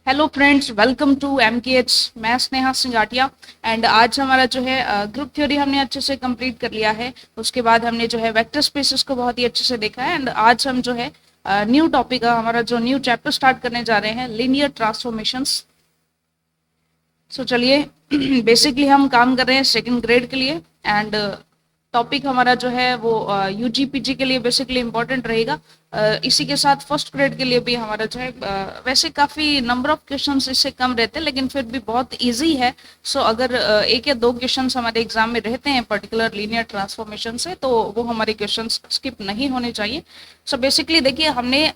Hello friends, welcome to MKH। मैं Sneha सिंगाटिया। And आज हमारा जो है ग्रुप थ्योरी हमने अच्छे से कंप्लीट कर लिया है। उसके बाद हमने जो है वेक्टर स्पेसेस को बहुत ही अच्छे से देखा है। एंड आज हम जो है न्यू टॉपिक हमारा जो न्यू चैप्टर स्टार्ट करने जा रहे हैं, लीनियर ट्रांसफॉर्मेशंस। सो चलिए बेसिकली हम काम कर रहे हैं सेकंड ग्रेड के लिए। एंड टॉपिक हमारा जो है वो UG PG के लिए बेसिकली इंपॉर्टेंट रहेगा। इसी के साथ फर्स्ट ग्रेड के लिए भी हमारा जो है वैसे काफ़ी नंबर ऑफ क्वेश्चंस इससे कम रहते हैं, लेकिन फिर भी बहुत इजी है। सो अगर एक या दो क्वेश्चंस हमारे एग्जाम में रहते हैं पर्टिकुलर लीनियर ट्रांसफॉर्मेशन से, तो वो हमारे क्वेश्चंस स्किप नहीं होने चाहिए। सो बेसिकली देखिए, हमने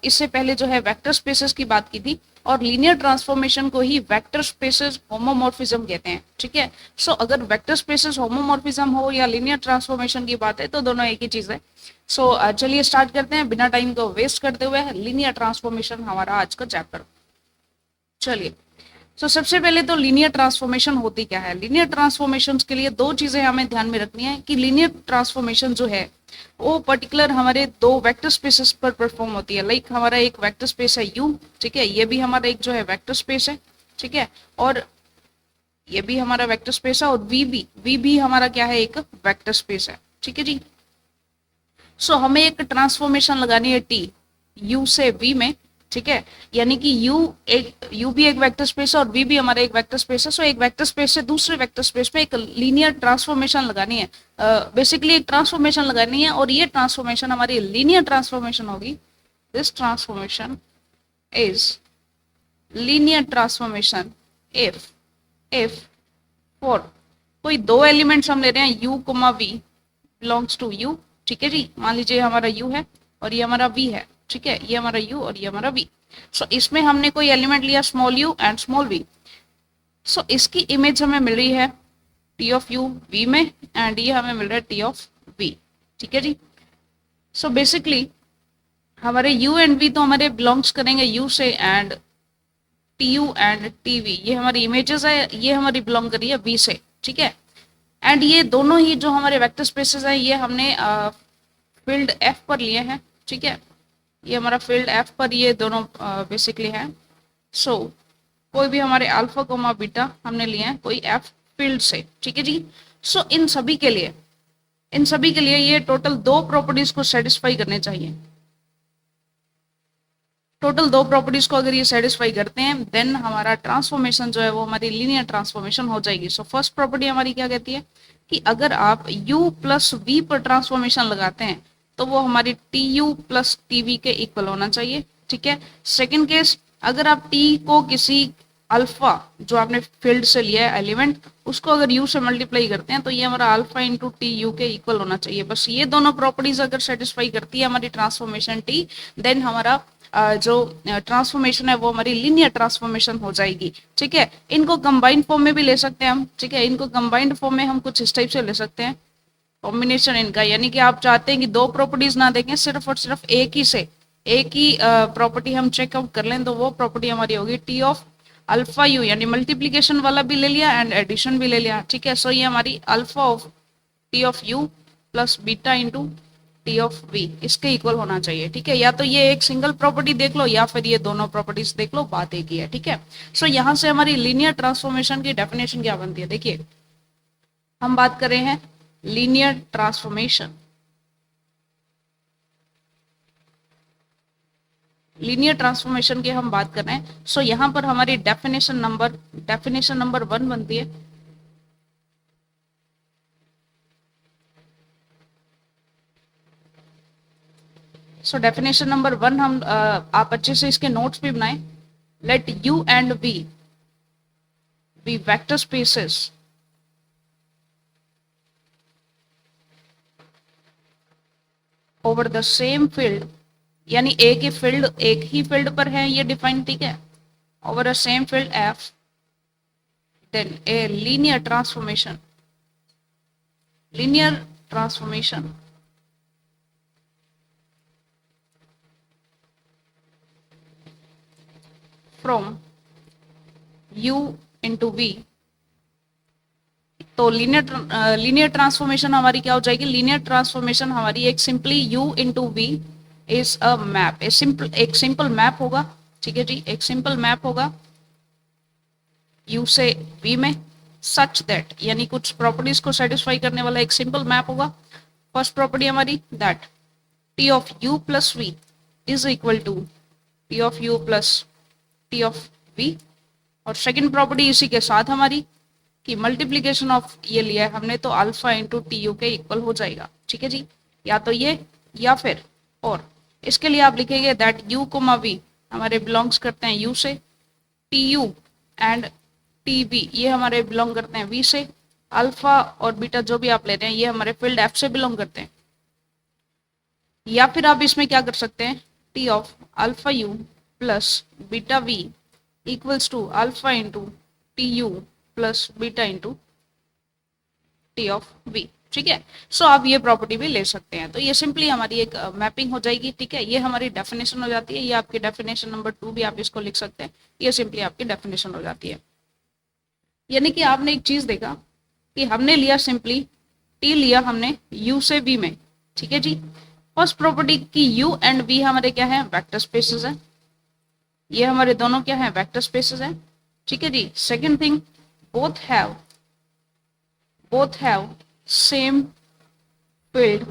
इससे पहले जो है वेक्टर स्पेसेस की बात की थी, और लीनियर ट्रांसफॉर्मेशन को ही वेक्टर स्पेसेस होमोमॉर्फिज्म कहते हैं। ठीक है। सो अगर वेक्टर स्पेसेस होमोमॉर्फिज्म हो या लीनियर ट्रांसफॉर्मेशन की बात है, तो दोनों एक ही चीज है। सो चलिए स्टार्ट करते हैं बिना टाइम को वेस्ट करते हुए। लीनियर ट्रांसफॉर्मेशन हमारा आज का चैप्टर। चलिए, सबसे पहले तो लीनियर ट्रांसफॉर्मेशन होती क्या है। लीनियर ट्रांसफॉर्मेशन के लिए दो चीजें हमें ध्यान में रखनी है कि लीनियर ट्रांसफॉर्मेशन जो है वो पर्टिकुलर हमारे दो वेक्टर स्पेसेस पर परफॉर्म होती है। लाइक हमारा एक वेक्टर स्पेस है U, ठीक है, ये भी हमारा एक जो है वेक्टर स्पेस है, ठीक है, और ये भी हमारा वेक्टर स्पेस है, और V भी हमारा क्या है, एक वेक्टर स्पेस है। ठीक है जी। हमें एक ट्रांसफॉर्मेशन लगानी है T, U से V में। ठीक है, यानी कि U भी एक वेक्टर स्पेस है और V भी हमारा एक वेक्टर स्पेस है। एक वेक्टर स्पेस से दूसरे वेक्टर स्पेस में एक लीनियर ट्रांसफॉर्मेशन लगानी है। बेसिकली एक ट्रांसफॉर्मेशन लगानी है, और ये ट्रांसफॉर्मेशन हमारी लीनियर ट्रांसफॉर्मेशन होगी। This transformation is linear transformation if for कोई दो एलिमेंट्स हम ले रहे हैं U, V belongs to U। ठीक है जी, मान लीजिए हमारा U है और ये हमारा V है। ठीक है, ये हमारा U और ये हमारा V। इसमें हमने कोई एलिमेंट लिया small u and small v। इसकी इमेज हमें मिल रही है T ऑफ U V में, एंड ये हमें मिल रहा है T ऑफ V। ठीक है जी। बेसिकली हमारे U एंड V तो हमारे बिलोंग्स करेंगे U से, एंड TU एंड TV ये हमारी इमेजेस है, ये हमारी बिलोंग करी है V से। ठीक है, एंड ये दोनों ही जो हमारे वेक्टर स्पेसेस हैं, ये हमने फील्ड F पर लिए हैं। ठीक है, ये हमारा फील्ड F पर ये दोनों बेसिकली है। कोई भी हमारे अल्फा कोमा बीटा हमने लिए हैं कोई F फील्ड से। ठीक है जी। इन सभी के लिए ये टोटल दो प्रॉपर्टीज को सेटिस्फाई करने चाहिए। टोटल दो प्रॉपर्टीज को अगर ये सेटिस्फाई करते हैं, देन हमारा ट्रांसफॉर्मेशन जो है वो हमारी लीनियर ट्रांसफॉर्मेशन हो जाएगी। फर्स्ट प्रॉपर्टी हमारी क्या कहती है कि अगर आप U प्लस V पर ट्रांसफॉर्मेशन लगाते हैं, तो वो हमारी TU प्लस TV के इक्वल होना चाहिए। ठीक है। सेकेंड केस, अगर आप T को किसी अल्फा जो आपने फील्ड से लिया है एलिमेंट, उसको अगर U से मल्टीप्लाई करते हैं, तो ये हमारा अल्फा इंटू TU के इक्वल होना चाहिए। बस ये दोनों प्रॉपर्टीज अगर सेटिस्फाई करती है हमारी ट्रांसफॉर्मेशन T, देन हमारा जो ट्रांसफॉर्मेशन है वो हमारी लीनियर ट्रांसफॉर्मेशन हो जाएगी। ठीक है, इनको कंबाइंड फॉर्म में भी ले सकते हैं हम। ठीक है, इनको कंबाइंड फॉर्म में हम कुछ इस टाइप से ले सकते हैं, कॉम्बिनेशन इनका, यानी कि आप चाहते हैं कि दो प्रॉपर्टीज ना देखें, सिर्फ और सिर्फ एक ही प्रॉपर्टी हम चेकआउट कर लें, तो वो प्रॉपर्टी हमारी होगी T ऑफ अल्फा U, यानी मल्टीप्लीकेशन वाला भी ले लिया एंड एडिशन भी ले लिया। ठीक है, ये हमारी alpha of T of U plus beta into T of V इसके इक्वल होना चाहिए। ठीक है, या तो ये एक सिंगल प्रॉपर्टी देख लो या फिर ये दोनों प्रॉपर्टीज देख लो, बात एक ही है। ठीक है, यहाँ से हमारी लीनियर ट्रांसफॉर्मेशन की डेफिनेशन क्या बनती है। देखिए, हम बात कर रहे हैं लीनियर ट्रांसफॉर्मेशन। लीनियर ट्रांसफॉर्मेशन की हम बात कर रहे हैं। यहाँ पर हमारी डेफिनेशन नंबर 1 बनती है। डेफिनेशन नंबर 1 हम आप अच्छे से इसके नोट्स भी बनाएं। Let U and V be vector spaces over the same field, यानी एक ही फील्ड पर है ये डिफाइन। ठीक है, over a same field F, then a linear transformation from U into V। तो लीनियर ट्रांसफॉर्मेशन हमारी क्या हो जाएगी, लीनियर ट्रांसफॉर्मेशन हमारी एक simply U into V is a map, एक सिंपल मैप होगा। ठीक है जी, एक सिंपल मैप होगा यू से वी में, सच दैट यानी कुछ प्रॉपर्टीज को सेटिस्फाई करने वाला एक सिंपल मैप होगा। फर्स्ट प्रॉपर्टी हमारी that T of U plus V is equal to T of U plus T of V. और सेकंड प्रॉपर्टी इसी के साथ हमारी कि मल्टीप्लीकेशन ऑफ ये लिया है हमने तो अल्फा इंटू टी यू के इक्वल हो जाएगा। ठीक है जी, या तो ये या फिर और। इसके लिए आप लिखेंगे दैट यू कोमा वी हमारे बिलोंग्स करते हैं यू से, T U and T B ये हमारे बिलोंग करते हैं वी से, अल्फा और बीटा जो भी आप ले रहे हैं ये हमारे फील्ड एफ से बिलोंग करते हैं। या फिर आप इसमें क्या कर सकते हैं, T of alpha U plus beta V equals to alpha into T U plus beta into T of V. ठीक है, सो आप ये प्रॉपर्टी भी ले सकते हैं। तो ये सिंपली हमारी एक मैपिंग हो जाएगी। ठीक है, ये हमारी डेफिनेशन हो जाती है। ये आपकी डेफिनेशन नंबर 2 भी आप इसको लिख सकते हैं। ये सिंपली आपकी डेफिनेशन हो जाती है। यानी कि आपने एक चीज देखा कि हमने लिया सिंपली टी लिया हमने यू से वी में। ठीक है जी, फर्स्ट प्रॉपर्टी की यू एंड वी हमारे क्या है, वेक्टर स्पेसेस है। ये हमारे दोनों क्या है, वेक्टर स्पेसेस है। ठीक है जी, second thing both have same field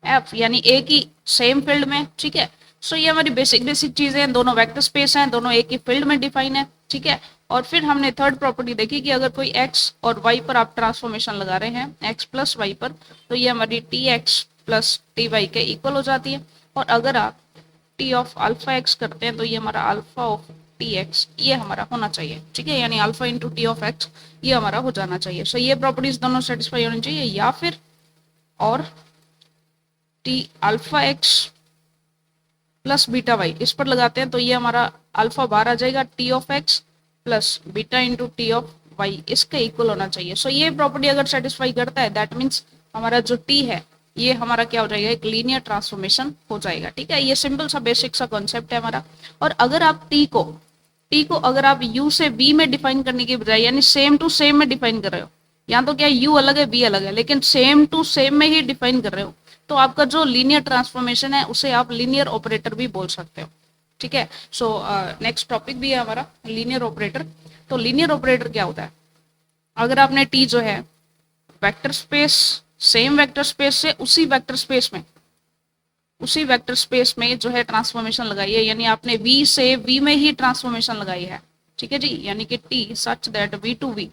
F यानी एक ही सेम फील्ड में। ठीक है, सो ये हमारी बेसिक चीजें हैं, दोनों वेक्टर स्पेस हैं, दोनों एक ही फील्ड में डिफाइन है। ठीक है, और फिर हमने थर्ड प्रॉपर्टी देखी कि अगर कोई x और y पर आप ट्रांसफॉर्मेशन लगा रहे हैं x प्लस वाई पर, तो ये हमारी T X plus T Y के इक्वल हो जाती है। और अगर आप टी ऑफ अल्फा एक्स करते हैं तो ये हमारा अल्फा ऑफ टी एक्स ये हमारा होना चाहिए। ठीक है, यानी alpha into T of x ये हमारा हो जाना चाहिए। सो ये प्रॉपर्टीज दोनों सेटिस्फाई होनी चाहिए। या फिर और T alpha X plus beta Y इस पर लगाते हैं तो ये हमारा अल्फा बाहर आ जाएगा, T of X plus beta into T of Y इसके इक्वल होना चाहिए। सो ये प्रॉपर्टी अगर सेटिस्फाई करता है दैट मीन्स हमारा जो टी है ये हमारा क्या हो जाएगा, एक लीनियर ट्रांसफॉर्मेशन हो जाएगा। ठीक है, ये सिंपल सा बेसिक सा कॉन्सेप्ट है हमारा। और अगर आप टी को अगर आप यू से वी में डिफाइन करने की बजाय यानी सेम टू सेम में डिफाइन कर रहे हो, या तो क्या यू अलग है वी अलग है लेकिन सेम टू सेम में ही डिफाइन कर रहे हो, तो आपका जो लीनियर ट्रांसफॉर्मेशन है उसे आप लीनियर ऑपरेटर भी बोल सकते हो। ठीक है, सो नेक्स्ट टॉपिक भी है हमारा लीनियर ऑपरेटर। तो लीनियर ऑपरेटर क्या होता है, अगर आपने टी जो है vector space same vector space से उसी वेक्टर स्पेस में जो है ट्रांसफॉर्मेशन लगाई है, यानी आपने v से v में ही ट्रांसफॉर्मेशन लगाई है। ठीक है जी, यानी कि t such that v to v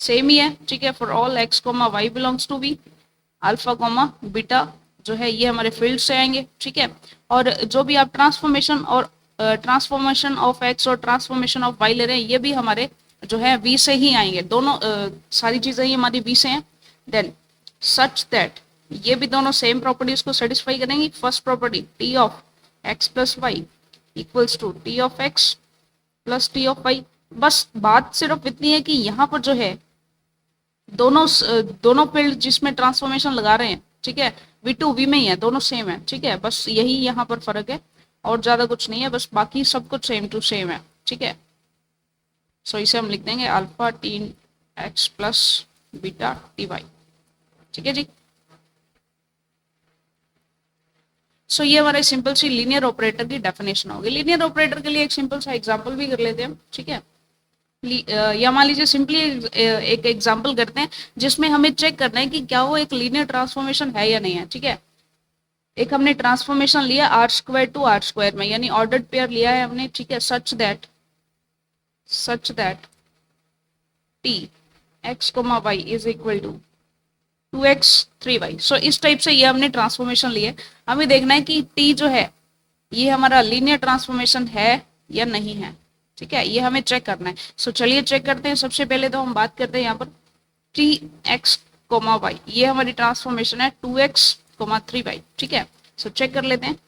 same ही है। ठीक है, for all x comma y belongs to v, alpha comma beta जो है ये हमारे फील्ड से आएंगे। ठीक है, और जो भी आप ट्रांसफॉर्मेशन ऑफ x और ट्रांसफॉर्मेशन ऑफ y ले रहे हैं ये भी हमारे जो है v से ही आएंगे। दोनों सारी चीजें ही हमारी v से हैं। देन सच दैट ये भी दोनों सेम प्रॉपर्टीज को सेटिस्फाई करेंगी। First property T of X plus Y equals to T of X plus T of Y. बस बात सिर्फ इतनी है कि यहाँ पर जो है दोनों फील्ड जिसमें ट्रांसफॉर्मेशन लगा रहे हैं, ठीक है, वी टू वी में ही है, दोनों सेम है। ठीक है, बस यही यहाँ पर फर्क है और ज्यादा कुछ नहीं है, बस बाकी सब कुछ सेम टू सेम है। ठीक है, सो इसे हम लिख देंगे alpha T X plus beta T Y. ठीक है जी, सो ये हमारे सिंपल सी लीनियर ऑपरेटर की डेफिनेशन होगी। लीनियर ऑपरेटर के लिए एक सिंपल सा एग्जांपल भी कर लेते हैं। ठीक है, या मान लीजिए सिंपली एक एग्जांपल करते हैं जिसमें हमें चेक करना है कि क्या वो एक लीनियर ट्रांसफॉर्मेशन है या नहीं है। ठीक है, एक हमने ट्रांसफॉर्मेशन लिया R square to R square में, यानी ऑर्डर्ड पेयर लिया है हमने। ठीक है, such that T X comma Y is equal to 2x 3y। So इस टाइप से ये हमने ट्रांसफॉर्मेशन लिए। हमें देखना है कि t जो है ये हमारा लीनियर ट्रांसफॉर्मेशन है या नहीं है। ठीक है, ये हमें चेक करना है। सो चलिए चेक करते हैं। सबसे पहले तो हम बात करते हैं यहाँ पर टी एक्स कोमा वाई, ये हमारी ट्रांसफॉर्मेशन है 2x 3y। ठीक है, सो चेक कर लेते हैं।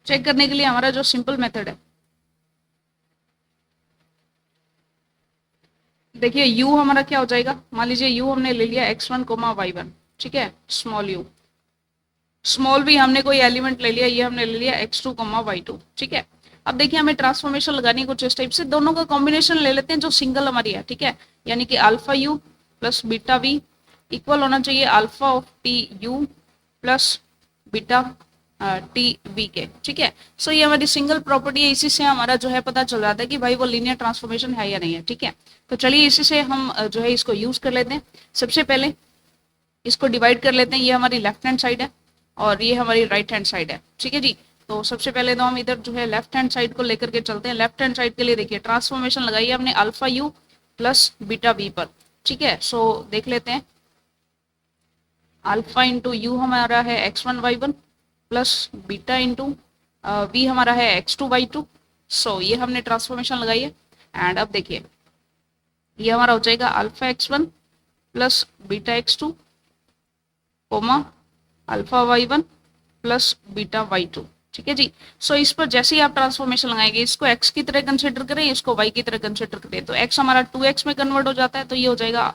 चेक करने के लिए हमारा जो सिंपल मेथड है, देखिए u हमारा क्या हो जाएगा, मान लीजिए u हमने ले लिया x1 कोमा y1। ठीक है, स्मॉल u, स्मॉल v हमने कोई एलिमेंट ले लिया, ये हमने ले लिया x2 कोमा y2। ठीक है, अब देखिए हमें ट्रांसफॉर्मेशन लगानी है कुछ इस टाइप से। दोनों का कॉम्बिनेशन ले लेते हैं जो सिंगल हमारी है। ठीक है, यानी कि alpha u plus beta v equal होना चाहिए alpha of T U plus beta T V के, ठीक है। सो ये हमारी सिंगल प्रॉपर्टी है, इसी से हमारा जो है पता चल जाता है कि भाई वो लीनियर ट्रांसफॉर्मेशन है या नहीं है, ठीक है। तो चलिए इसी से हम जो है इसको यूज कर लेते हैं। सबसे पहले इसको डिवाइड कर लेते हैं, ये हमारी लेफ्ट हैंड साइड है और ये हमारी राइट हैंड साइड है, ठीक है जी। तो सबसे पहले तो हम इधर जो है लेफ्ट हैंड साइड को लेकर के चलते हैं। लेफ्ट हैंड साइड के लिए देखिए ट्रांसफॉर्मेशन लगाई है हमने alpha U plus beta we पर, ठीक है। सो देख लेते हैं, अल्फा इंटू यू हमारा है x1y1 plus beta into we हमारा है x2y2। सो ये हमने ट्रांसफॉर्मेशन लगाई है। एंड अब देखिए ये हमारा हो जाएगा alpha x1 plus beta x2 comma alpha y1 plus beta y2, ठीक है जी। सो इस पर जैसे ही आप ट्रांसफॉर्मेशन लगाएंगे, इसको x की तरह कंसिडर करें, इसको y की तरह कंसिडर करें, तो x हमारा 2x में कन्वर्ट हो जाता है, तो ये हो जाएगा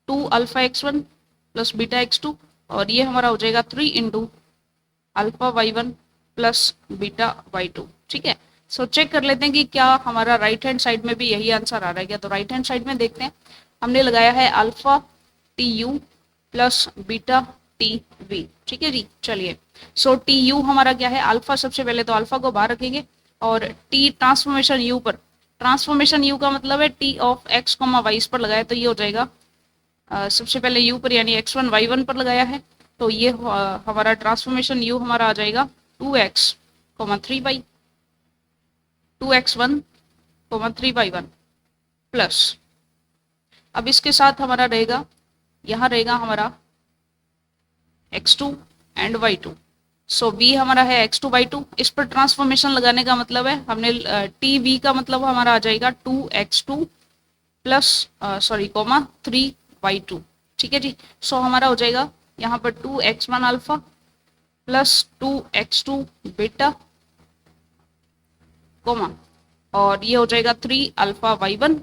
2 alpha x1 plus beta x2 और ये हमारा हो जाएगा 3 into alpha y1 plus beta y2, ठीक है। सो चेक कर लेते हैं कि क्या हमारा राइट हैंड साइड में भी यही आंसर आ रहा है क्या। तो राइट हैंड साइड में देखते हैं, हमने लगाया है alpha T U plus beta T V, ठीक है जी। चलिए सो टी यू हमारा क्या है, अल्फा, सबसे पहले तो अल्फा को बाहर रखेंगे और टी ट्रांसफॉर्मेशन यू पर, ट्रांसफॉर्मेशन यू का मतलब है T of X comma Y, इस पर लगाया तो ये हो जाएगा सबसे पहले u पर यानी x1 y1 पर लगाया है, तो ये हमारा ट्रांसफॉर्मेशन u हमारा आ जाएगा 2x 3y 2x1 3y1 plus, अब इसके साथ हमारा रहेगा, यहाँ रहेगा हमारा x2 and y2। So v हमारा है x2 y2, इस पर ट्रांसफॉर्मेशन लगाने का मतलब है हमने टी वी का मतलब हमारा आ जाएगा 2x2 plus sorry coma 3y2, ठीक है जी। सो हमारा हो जाएगा यहाँ पर 2x1 alpha plus 2x2 beta coma और ये हो जाएगा 3 alpha y1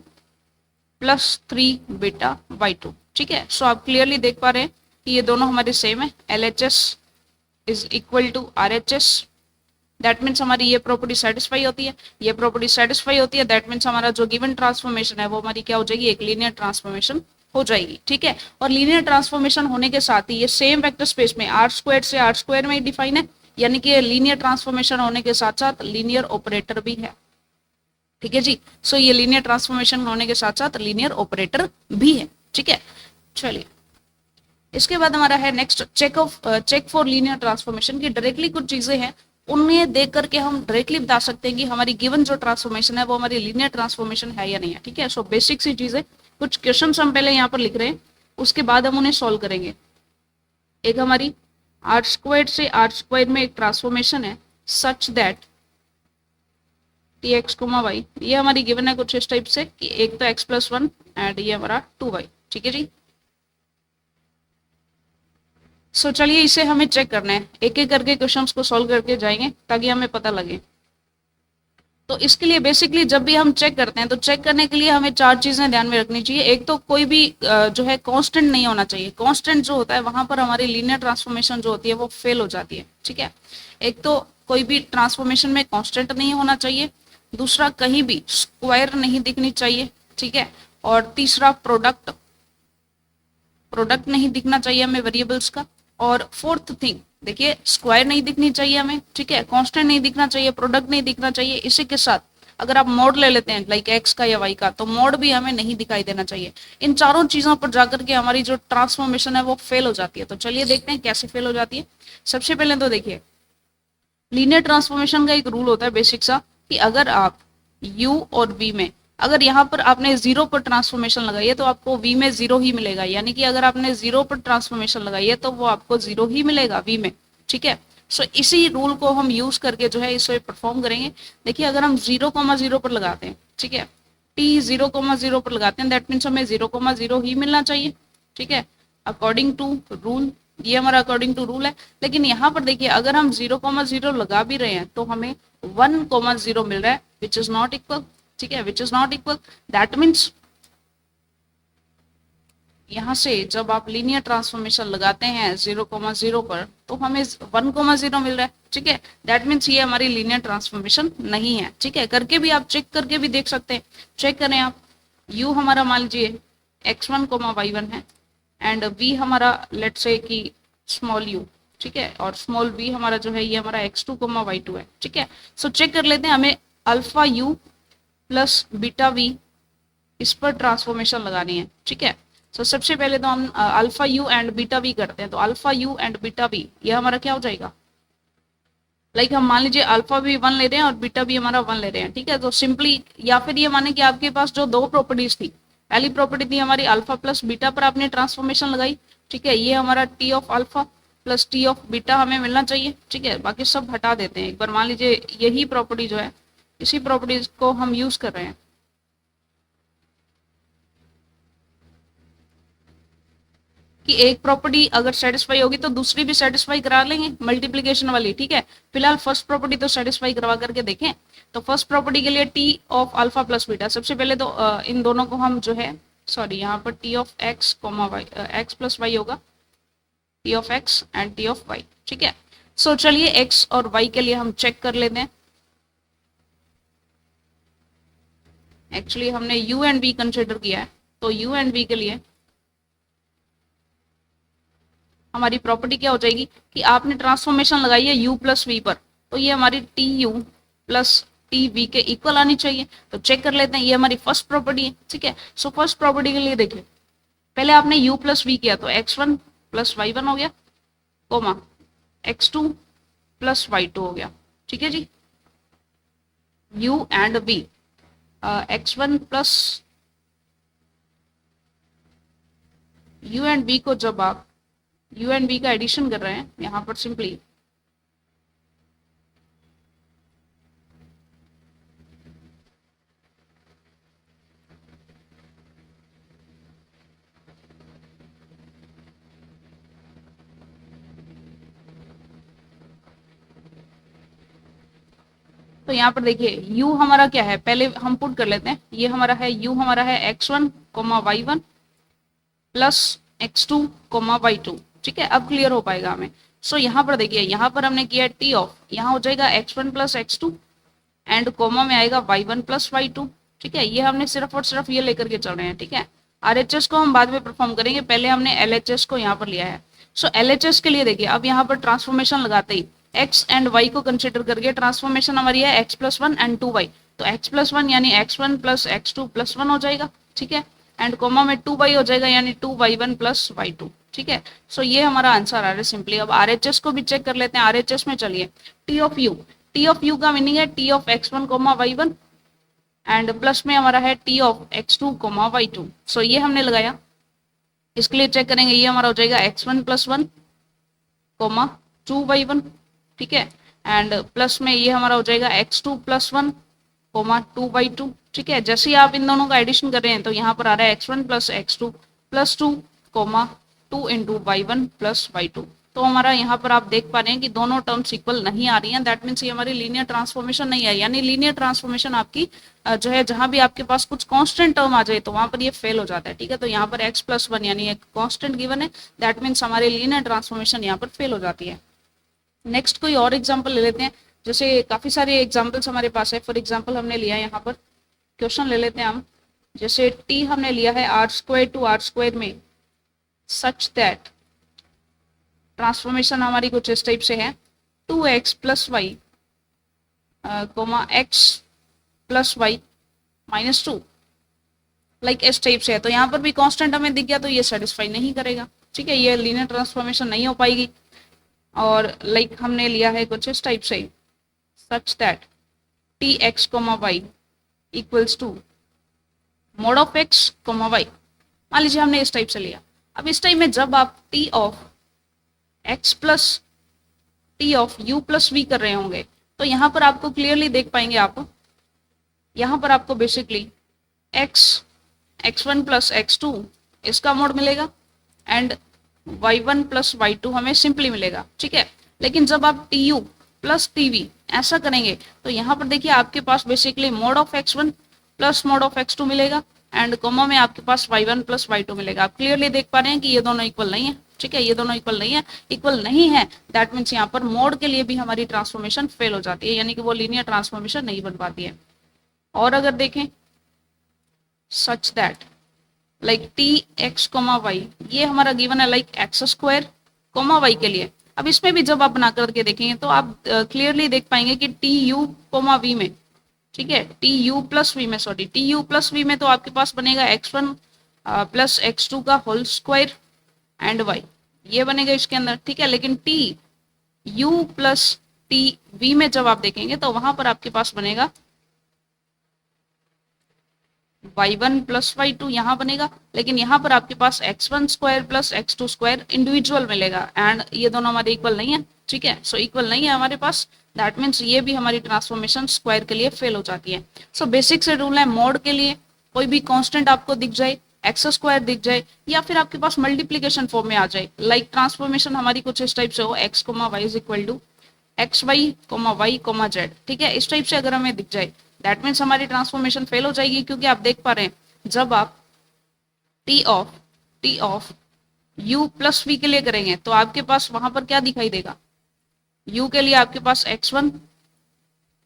plus 3 beta y2, ठीक है। सो आप क्लियरली देख पा रहे हैं कि ये दोनों हमारे सेम है, LHS is equal to RHS। That means हमारी ये प्रॉपर्टी सेटिस्फाई होती है, ये प्रॉपर्टी सेटिस्फाई होती है, दैट मीन्स हमारा जो गिवन ट्रांसफॉर्मेशन है वो हमारी क्या हो जाएगी, एक लीनियर ट्रांसफॉर्मेशन हो जाएगी, ठीक है। और लीनियर ट्रांसफॉर्मेशन होने के साथ ही ये सेम वेक्टर स्पेस में आर स्क्वायर से आर स्क्वायर में डिफाइन है, यानी कि लीनियर ट्रांसफॉर्मेशन होने के साथ साथ लीनियर ऑपरेटर भी है, ठीक है जी। सो ये लीनियर ट्रांसफॉर्मेशन होने के साथ साथ लीनियर ऑपरेटर भी है, ठीक है। चलिए इसके बाद हमारा है next check for linear transformation की डायरेक्टली कुछ चीजें हैं, उन्हें देख करके हम डायरेक्टली बता सकते हैं कि हमारी गिवन जो ट्रांसफॉर्मेशन है वो हमारी लीनियर ट्रांसफॉर्मेशन है या नहीं है, ठीक है। सो बेसिक सी चीजें, कुछ क्वेश्चन हम पहले यहाँ पर लिख रहे हैं, उसके बाद हम उन्हें सॉल्व करेंगे। एक हमारी आर स्क्वायर से आर स्क्वायर में एक ट्रांसफॉर्मेशन है such that T X comma Y, ये हमारी गिवन है कुछ इस टाइप से कि एक तो x प्लस 1 एंड ये हमारा 2y, ठीक है जी। सो चलिए इसे हमें चेक करना है, एक एक करके क्वेश्चंस को सॉल्व करके जाएंगे ताकि हमें पता लगे। तो इसके लिए बेसिकली जब भी हम चेक करते हैं तो चेक करने के लिए हमें चार चीजें ध्यान में रखनी चाहिए। एक तो कोई भी जो है कांस्टेंट नहीं होना चाहिए, कांस्टेंट जो होता है वहां पर हमारी लीनियर ट्रांसफॉर्मेशन जो होती है वो फेल हो जाती है, ठीक है। एक तो कोई भी ट्रांसफॉर्मेशन में कांस्टेंट नहीं होना चाहिए, दूसरा कहीं भी स्क्वायर नहीं दिखनी चाहिए, ठीक है, और तीसरा प्रोडक्ट नहीं दिखना चाहिए हमें वेरिएबल्स का, और फोर्थ थिंग देखिए स्क्वायर नहीं दिखनी चाहिए हमें, ठीक है, कांस्टेंट नहीं दिखना चाहिए, प्रोडक्ट नहीं दिखना चाहिए, इसी के साथ अगर आप मोड ले लेते हैं लाइक एक्स का या वाई का तो मोड भी हमें नहीं दिखाई देना चाहिए। इन चारों चीजों पर जाकर के हमारी जो ट्रांसफॉर्मेशन है वो फेल हो जाती है। तो चलिए देखते हैं कैसे फेल हो जाती है। सबसे पहले तो देखिए लीनियर ट्रांसफॉर्मेशन का एक रूल होता है बेसिक सा कि अगर आप u और v में, अगर यहाँ पर आपने 0 पर ट्रांसफॉर्मेशन लगाई है तो आपको v में 0 ही मिलेगा, यानी कि अगर आपने 0 पर ट्रांसफॉर्मेशन लगाई है तो वो आपको 0 ही मिलेगा v में, ठीक है। सो इसी रूल को हम यूज करके जो है इसे परफॉर्म करेंगे। देखिए अगर हम 0,0 पर लगाते हैं, ठीक है, t 0,0 पर लगाते हैं दैट मीन्स हमें 0,0 ही मिलना चाहिए, ठीक है, अकॉर्डिंग टू रूल, ये हमारा अकॉर्डिंग टू रूल है। लेकिन यहाँ पर देखिए अगर हम 0,0 लगा भी रहे हैं तो हमें 1,0 मिल रहा है विच इज नॉट इक्वल, ठीक है, विच is not equal. That means यहाँ से जब आप लीनियर ट्रांसफॉर्मेशन लगाते हैं 0,0 पर तो हमें 1,0 मिल रहा है, ठीक है। दैट मीन्स ये हमारी लीनियर ट्रांसफॉर्मेशन नहीं है, ठीक है। करके भी आप चेक करके भी देख सकते हैं, चेक करें आप, u हमारा मान लीजिए x1, y1 है एंड v हमारा लेट्स से कि स्मॉल u, ठीक है, और स्मॉल v हमारा जो है ये हमारा x2 कोमा y2 है। ठीक है, सो चेक कर लेते हैं, हमें alpha u plus beta v इस पर ट्रांसफॉर्मेशन लगानी है। ठीक है, सो सबसे पहले तो हम alpha u and beta v करते हैं। तो alpha u and beta v ये हमारा क्या हो जाएगा, लाइक हम मान लीजिए अल्फा भी 1 ले रहे हैं और बीटा भी हमारा 1 ले रहे हैं। ठीक है, तो सिंपली या फिर ये माने कि आपके पास जो दो प्रॉपर्टीज थी, पहली प्रॉपर्टी थी हमारी अल्फा प्लस बीटा पर आपने ट्रांसफॉर्मेशन लगाई। ठीक है, ये हमारा T of alpha plus T of beta हमें मिलना चाहिए। ठीक है, बाकी सब हटा देते हैं। एक बार मान लीजिए यही प्रॉपर्टी जो है, इसी प्रॉपर्टीज को हम यूज कर रहे हैं। कि एक प्रॉपर्टी अगर सेटिस्फाई होगी तो दूसरी भी सेटिस्फाई करा लेंगे, मल्टीप्लीकेशन वाली। ठीक है, फिलहाल फर्स्ट प्रॉपर्टी तो सेटिस्फाई करवा करके देखें। तो फर्स्ट प्रॉपर्टी के लिए T of alpha plus beta, सबसे पहले तो इन दोनों को हम जो है, सॉरी यहाँ पर T of X comma Y, X plus Y होगा, T of X and T of Y. ठीक है, सो चलिए एक्स और वाई के लिए हम चेक कर लेते हैं। एक्चुअली हमने यू एंड बी कंसिडर किया है, तो यू एंड बी के लिए हमारी प्रॉपर्टी क्या हो जाएगी कि आपने ट्रांसफॉर्मेशन लगाई है u प्लस वी पर, तो ये हमारी T U plus T V के इक्वल आनी चाहिए। तो चेक कर लेते हैं, ये हमारी फर्स्ट प्रॉपर्टी है। ठीक है, सो फर्स्ट प्रॉपर्टी के लिए देखिए, पहले आपने u प्लस वी किया तो x1 प्लस y1 हो गया, कोमा x2 प्लस y2 हो गया। ठीक है जी, u and v, x1 plus u and v को जब आप u एंड v का एडिशन कर रहे हैं यहाँ पर सिंपली, तो यहाँ पर देखिए u हमारा क्या है, पहले हम पुट कर लेते हैं। ये हमारा है u हमारा है x1 comma y1 plus x2 coma y2। ठीक है, अब क्लियर हो पाएगा हमें। सो यहाँ पर देखिए, यहाँ पर हमने किया टी ऑफ, यहाँ हो जाएगा x1 plus x2 and coma में आएगा y1 प्लस y2। ठीक है, ये हमने सिर्फ और सिर्फ ये लेकर के चल रहे हैं। ठीक है, RHS को हम बाद में परफॉर्म करेंगे, पहले हमने LHS को यहाँ पर लिया है। सो LHS के लिए देखिए, अब यहाँ पर ट्रांसफॉर्मेशन लगाते ही x एंड y को कंसिडर करके ट्रांसफॉर्मेशन हमारी है x प्लस 1 एंड 2y, तो x प्लस 1 यानी x1 प्लस x2 प्लस 1 हो जाएगा। ठीक है, एंड कोमा में 2y हो जाएगा यानी 2y1 प्लस y2। ठीक है, सो ये हमारा आंसर आ रहा है सिंपली। अब RHS को भी चेक कर लेते हैं। RHS में चलिए, टी ऑफ यू का मीनिंग है T of x1 comma y1 and plus में हमारा है T of x2 coma y2। सो ये हमने लगाया, इसके लिए चेक करेंगे, ये हमारा हो जाएगा x1 प्लस 1 कोमा 2y1। ठीक है, एंड प्लस में ये हमारा हो जाएगा x2 प्लस 1 कोमा 2y2। ठीक है, जैसे ही आप इन दोनों का एडिशन कर रहे हैं तो यहाँ पर आ रहा है x1 plus x2 plus 2 comma 2 into y1 plus y2। तो हमारा यहाँ पर आप देख पा रहे हैं कि दोनों टर्म्स इक्वल नहीं आ रही हैं, दैट मीन्स ये हमारी लीनियर ट्रांसफॉर्मेशन नहीं है। यानी लीनियर ट्रांसफॉर्मेशन आपकी जो है, जहां भी आपके पास कुछ कांस्टेंट टर्म आ जाए तो वहां पर ये फेल हो जाता है। ठीक है, तो यहाँ पर x प्लस 1 यानी एक कांस्टेंट गिवन है, दैट मीन्स हमारी लीनियर ट्रांसफॉर्मेशन यहाँ पर फेल हो जाती है। नेक्स्ट कोई और एग्जाम्पल ले लेते हैं, जैसे काफी सारे एग्जाम्पल्स हमारे पास है। फॉर एग्जाम्पल हमने लिया है यहाँ पर क्वेश्चन ले लेते हैं हम, जैसे t हमने लिया है r² टू r² में सच दैट ट्रांसफॉर्मेशन हमारी कुछ इस टाइप से है 2x plus Y comma x plus Y minus 2, like इस टाइप से है। तो यहाँ पर भी कांस्टेंट हमें दिख गया तो ये सेटिस्फाई नहीं करेगा। ठीक है, ये लीनियर ट्रांसफॉर्मेशन नहीं हो पाएगी। और लाइक हमने लिया है कुछ इस टाइप से such that T X comma Y equals to mod of X comma Y, मान लीजिए हमने इस टाइप से लिया। अब इस टाइप में जब आप T of X plus T of U plus V कर रहे होंगे तो यहाँ पर आपको क्लियरली देख पाएंगे, आप यहाँ पर आपको बेसिकली x1 प्लस x2 इसका मोड मिलेगा एंड y1 प्लस y2 हमें सिंपली मिलेगा। ठीक है, लेकिन जब आप tu प्लस tv ऐसा करेंगे तो यहाँ पर देखिए आपके पास basically mod of x1 plus mod of x2 मिलेगा एंड कोमा में आपके पास y1 प्लस y2 मिलेगा। आप क्लियरली देख पा रहे हैं कि ये दोनों इक्वल नहीं है। ठीक है, ये दोनों इक्वल नहीं है, दैट मीन्स यहाँ पर मोड के लिए भी हमारी ट्रांसफॉर्मेशन फेल हो जाती है, यानी कि वो लीनियर ट्रांसफॉर्मेशन नहीं बन पाती है। और अगर देखें such that like T X comma Y, ये हमारा गिवन है लाइक x² कोमा वाई के लिए, अब इसमें भी जब आप बना करके देखेंगे तो आप क्लियरली देख पाएंगे कि टी यू कोमा वी में, ठीक है, टी यू प्लस वी में, sorry T U plus V में तो आपके पास बनेगा x1 प्लस x2 का होल स्क्वायर एंड y, ये बनेगा इसके अंदर, ठीक है। लेकिन T U plus T V में जब आप देखेंगे तो वहां पर आपके पास बनेगा y1 प्लस y2 यहाँ बनेगा, लेकिन यहाँ पर आपके पास x1 square plus x2 square individual मिलेगा एंड ये दोनों हमारे इक्वल नहीं है, ठीक है। सो इक्वल नहीं है हमारे पास, दैट मीन्स ये भी हमारी ट्रांसफॉर्मेशन स्क्वायर के लिए फेल हो जाती है। सो बेसिक से रूल है, मोड के लिए कोई भी कांस्टेंट आपको दिख जाए, एक्स स्क्वायर दिख जाए या फिर आपके पास मल्टीप्लीकेशन फॉर्म में आ जाए, लाइक ट्रांसफॉर्मेशन हमारी कुछ इस टाइप से हो, X comma Y is equal to X Y comma Y comma Z, ठीक है, इस टाइप से अगर हमें दिख जाए दैट मीन्स हमारी ट्रांसफॉर्मेशन फेल हो जाएगी। क्योंकि आप देख पा रहे हैं जब आप T of u plus V के लिए करेंगे तो आपके पास वहां पर क्या दिखाई देगा, u के लिए आपके पास x1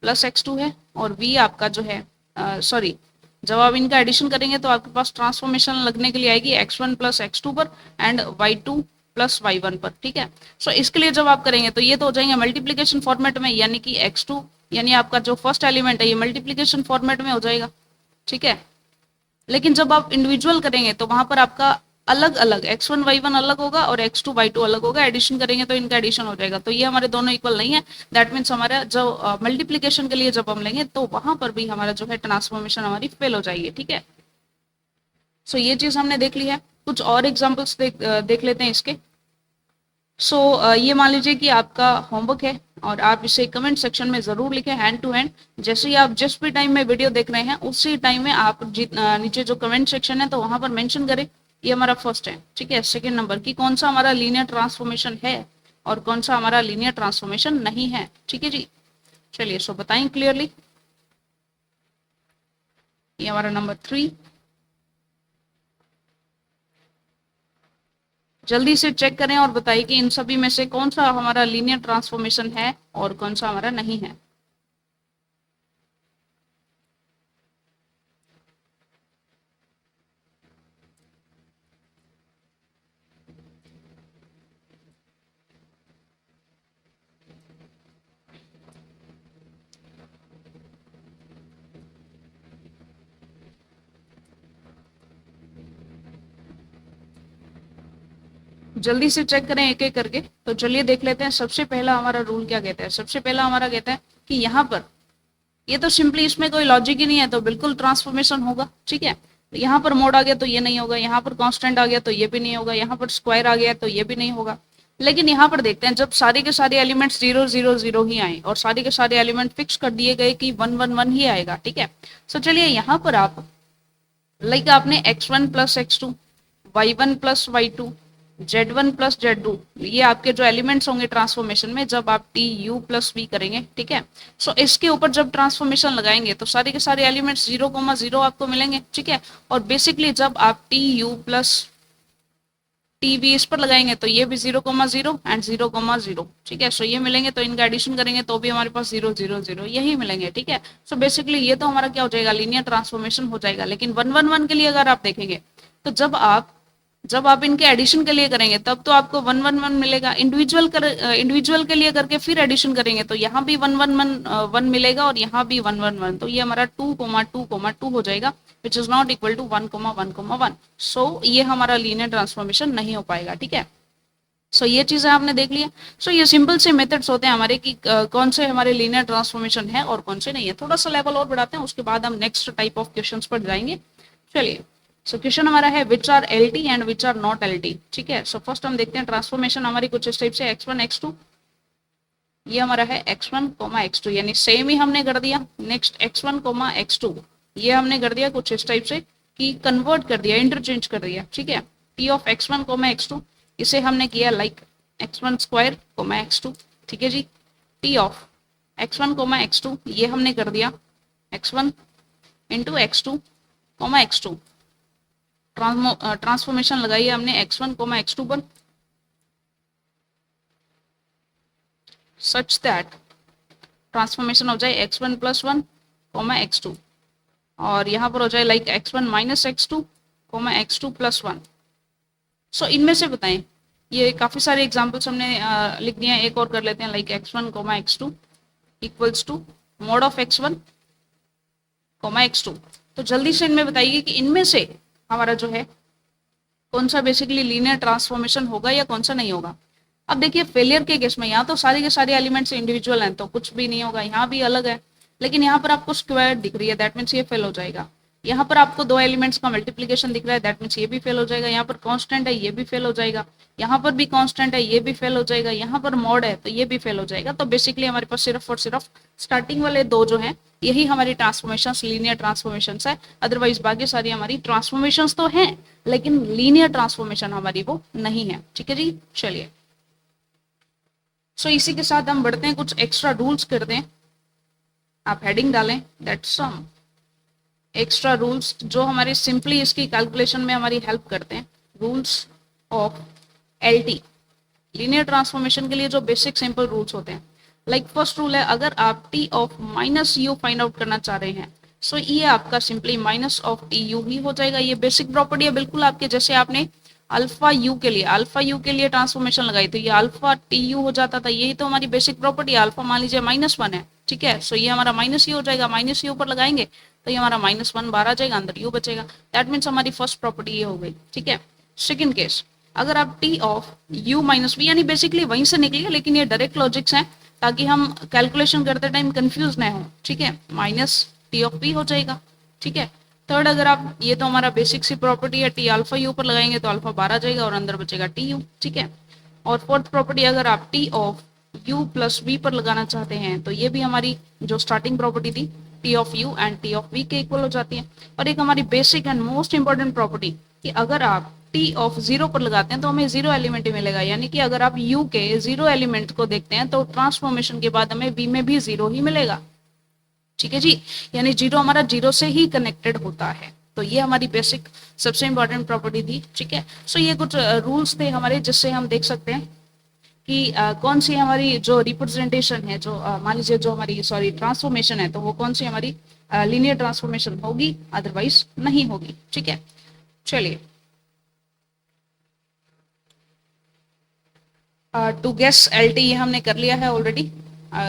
प्लस x2 है और v आपका जो है सॉरी जब आप इनका एडिशन करेंगे तो आपके पास ट्रांसफॉर्मेशन लगने के लिए आएगी x1 प्लस x2 पर एंड y2 प्लस y1 पर, ठीक है। सो इसके लिए जब आप करेंगे तो ये तो हो जाएंगे मल्टीप्लीकेशन फॉर्मेट में, यानी कि x2 यानी आपका जो फर्स्ट एलिमेंट है ये मल्टीप्लीकेशन फॉर्मेट में हो जाएगा, ठीक है। लेकिन जब आप इंडिविजुअल करेंगे तो वहां पर आपका अलग अलग x1 y1 अलग होगा और x2 y2 अलग होगा, एडिशन करेंगे तो इनका एडिशन हो जाएगा, तो ये हमारे दोनों इक्वल नहीं है। दैट मीन्स हमारा जो मल्टीप्लीकेशन के लिए जब हम लेंगे तो वहां पर भी हमारा जो है ट्रांसफॉर्मेशन हमारी फेल हो जाएगी, ठीक है। सो ये चीज हमने देख ली है, कुछ और एग्जाम्पल्स देख लेते हैं इसके। सो ये मान लीजिए कि आपका होमवर्क है और आप इसे कमेंट सेक्शन में ज़रूर लिखें हैंड टू हैंड। जैसे ही आप जिस भी टाइम में वीडियो देख रहे हैं उसी टाइम में आप नीचे जो कमेंट सेक्शन है तो वहां पर मेंशन करें ये हमारा फर्स्ट है, ठीक है, सेकंड नंबर की कौन सा हमारा लीनियर ट्रांसफॉर्मेशन है और कौन सा हमारा लीनियर ट्रांसफॉर्मेशन नहीं है, ठीक है जी। चलिए सो बताएं क्लियरली, ये हमारा नंबर 3। जल्दी से चेक करें और बताइए कि इन सभी में से कौन सा हमारा लीनियर ट्रांसफॉर्मेशन है और कौन सा हमारा नहीं है। जल्दी से चेक करें एक एक करके। तो चलिए देख लेते हैं सबसे पहला हमारा रूल क्या कहता है। सबसे पहला हमारा कहता है कि यहाँ पर ये तो सिंपली इसमें कोई लॉजिक ही नहीं है तो बिल्कुल ट्रांसफॉर्मेशन होगा, ठीक है। यहाँ पर मोड आ गया तो ये नहीं होगा, यहाँ पर कांस्टेंट आ गया तो ये भी नहीं होगा, यहाँ पर स्क्वायर आ गया तो ये भी नहीं होगा। लेकिन यहाँ पर देखते हैं जब सारे के सारे एलिमेंट्स 0 0 0 ही आए और सारे के सारे एलिमेंट फिक्स कर दिए गए कि 1 1 1 ही आएगा, ठीक है। सो चलिए यहाँ पर आप लाइक आपने x1 plus x2 y1 plus y2 z1 plus z2 ये आपके जो एलिमेंट्स होंगे ट्रांसफॉर्मेशन में जब आप टी यू प्लस वी करेंगे, ठीक है। सो इसके ऊपर जब ट्रांसफॉर्मेशन लगाएंगे तो सारे के सारे एलिमेंट्स 0,0 आपको मिलेंगे, ठीक है। और बेसिकली जब आप T U plus T V इस पर लगाएंगे तो ये भी 0,0 एंड 0,0, ठीक है। सो ये मिलेंगे तो इनका एडिशन करेंगे तो भी हमारे पास 0 0 0 यही मिलेंगे, ठीक है। सो बेसिकली ये तो हमारा क्या हो जाएगा, लीनियर ट्रांसफॉर्मेशन हो जाएगा। लेकिन 1 1 1 के लिए अगर आप देखेंगे तो जब आप इनके एडिशन के लिए करेंगे तब तो आपको 1 1 1 मिलेगा। इंडिविजुअल के लिए करके फिर एडिशन करेंगे तो यहाँ भी 1 1 1 मिलेगा और यहाँ भी 1 1 1, तो ये हमारा 2,2,2 हो जाएगा which is not equal to 1,1,1। So ये हमारा लीनियर ट्रांसफॉर्मेशन नहीं हो पाएगा, ठीक है। सो ये चीजें आपने देख लिया। सो ये सिंपल से मेथड्स होते हैं हमारे कि कौन से हमारे लीनियर ट्रांसफॉर्मेशन है और कौन से नहीं है। थोड़ा सा लेवल और बढ़ाते हैं उसके बाद हम नेक्स्ट टाइप ऑफ क्वेश्चंस पर जाएंगे। चलिए सो क्वेश्चन हमारा है which are L T and which are not L T, ठीक है। सो फर्स्ट हम देखते हैं ट्रांसफॉर्मेशन हमारी कुछ इस टाइप से x1 x2, ये हमारा है x1 x2 यानी सेम ही हमने कर दिया। नेक्स्ट x1 x2 ये हमने कर दिया कुछ इस टाइप से कि कन्वर्ट कर दिया, इंटरचेंज कर दिया, ठीक है। t ऑफ x1 x2 इसे हमने किया लाइक x1 स्क्वायर x2, ठीक है जी। t ऑफ x1 x2 ये हमने कर दिया x1 into x2 x2। Transformation लगाई है हमने x1 x2 पर सच दैट ट्रांसफॉर्मेशन हो जाए x1 प्लस 1 x2 और यहाँ पर हो जाए like x1 minus x2 x2 plus 1। सो इनमें से बताएं ये काफ़ी सारे एग्जाम्पल्स हमने लिख दिए हैं, एक और कर लेते हैं, like x1 comma x2 equals to mod of x1 comma x2। तो जल्दी से इनमें बताइए कि इनमें से हमारा जो है कौन सा बेसिकली लीनियर ट्रांसफॉर्मेशन होगा या कौन सा नहीं होगा। अब देखिए फेलियर के केस में यहाँ तो सारे के सारे एलिमेंट्स इंडिविजुअल हैं तो कुछ भी नहीं होगा, यहाँ भी अलग है, लेकिन यहाँ पर आपको स्क्वायर दिख रही है, दैट मीन्स ये फेल हो जाएगा। यहाँ पर आपको दो एलिमेंट्स का मल्टीप्लीकेशन दिख रहा है, दैट मीन्स ये भी फेल हो जाएगा। यहाँ पर कांस्टेंट है, ये भी फेल हो जाएगा। यहाँ पर भी कांस्टेंट है, ये भी फेल हो जाएगा। यहाँ पर मॉड है तो ये भी फेल हो जाएगा। तो बेसिकली हमारे पास सिर्फ और सिर्फ स्टार्टिंग वाले दो जो हैं यही हमारी ट्रांसफॉर्मेशंस लीनियर ट्रांसफॉर्मेशंस है, अदरवाइज बाकी सारी हमारी ट्रांसफॉर्मेशंस तो हैं लेकिन लीनियर ट्रांसफॉर्मेशन हमारी वो नहीं है। ठीक है जी, चलिए। सो इसी के साथ हम बढ़ते हैं, कुछ एक्स्ट्रा रूल्स करते हैं। आप हेडिंग डालें दैट सम एक्स्ट्रा रूल्स जो हमारे सिंपली इसकी कैलकुलेशन में हमारी हेल्प करते हैं। Rules of LT, linear transformation के लिए जो बेसिक सिंपल रूल्स होते हैं। लाइक फर्स्ट रूल है, अगर आप T of minus U find out करना चाह रहे हैं सो ये आपका simply minus of T U ही हो जाएगा। ये बेसिक प्रॉपर्टी है बिल्कुल आपके, जैसे आपने अल्फा यू के लिए ट्रांसफॉर्मेशन लगाई तो ये अल्फा टी यू हो जाता था। यही तो हमारी बेसिक प्रॉपर्टी है। अल्फा मान लीजिए -1 है, ठीक है, सो ये हमारा माइनस यू हो जाएगा। माइनस यू पर लगाएंगे तो ये हमारा -1 बाहर आ जाएगा, अंदर यू बचेगा। दैट मीन्स हमारी फर्स्ट प्रॉपर्टी ये हो गई। ठीक है, सेकेंड केस, अगर आप T of U minus V, यानी बेसिकली वहीं से निकलिए लेकिन ये डायरेक्ट लॉजिक्स हैं ताकि हम कैलकुलेशन करते टाइम कंफ्यूज ना हो। ठीक है, माइनस टी ऑफ पी हो जाएगा। ठीक है, थर्ड, अगर आप, ये तो हमारा बेसिक सी प्रॉपर्टी है, टी अल्फा यू पर लगाएंगे तो अल्फा बाहर आ जाएगा और अंदर बचेगा टी यू। ठीक है, और फोर्थ प्रॉपर्टी, अगर आप T of u plus V पर लगाना चाहते हैं तो ये भी हमारी जो स्टार्टिंग प्रॉपर्टी थी T of U and T of V के इक्वल हो जाती है। और एक हमारी basic and most important property कि अगर आप टी ऑफ जीरो पर लगाते हैं तो हमें जीरो एलिमेंट ही मिलेगा, यानी कि अगर आप u के जीरो एलिमेंट को देखते हैं तो ट्रांसफॉर्मेशन के बाद हमें v में भी जीरो ही मिलेगा। ठीक है जी, यानी जीरो हमारा जीरो से ही कनेक्टेड होता है। तो ये हमारी बेसिक सबसे इंपॉर्टेंट प्रॉपर्टी थी। ठीक है, सो ये कुछ रूल्स थे हमारे जिससे हम देख सकते हैं कि कौन सी हमारी जो रिप्रेजेंटेशन है, जो मान लीजिए जो हमारी ट्रांसफॉर्मेशन है तो वो कौन सी हमारी लीनियर ट्रांसफॉर्मेशन होगी, अदरवाइज नहीं होगी। ठीक है, चलिए। टू गेस एल टी ये हमने कर लिया है ऑलरेडी।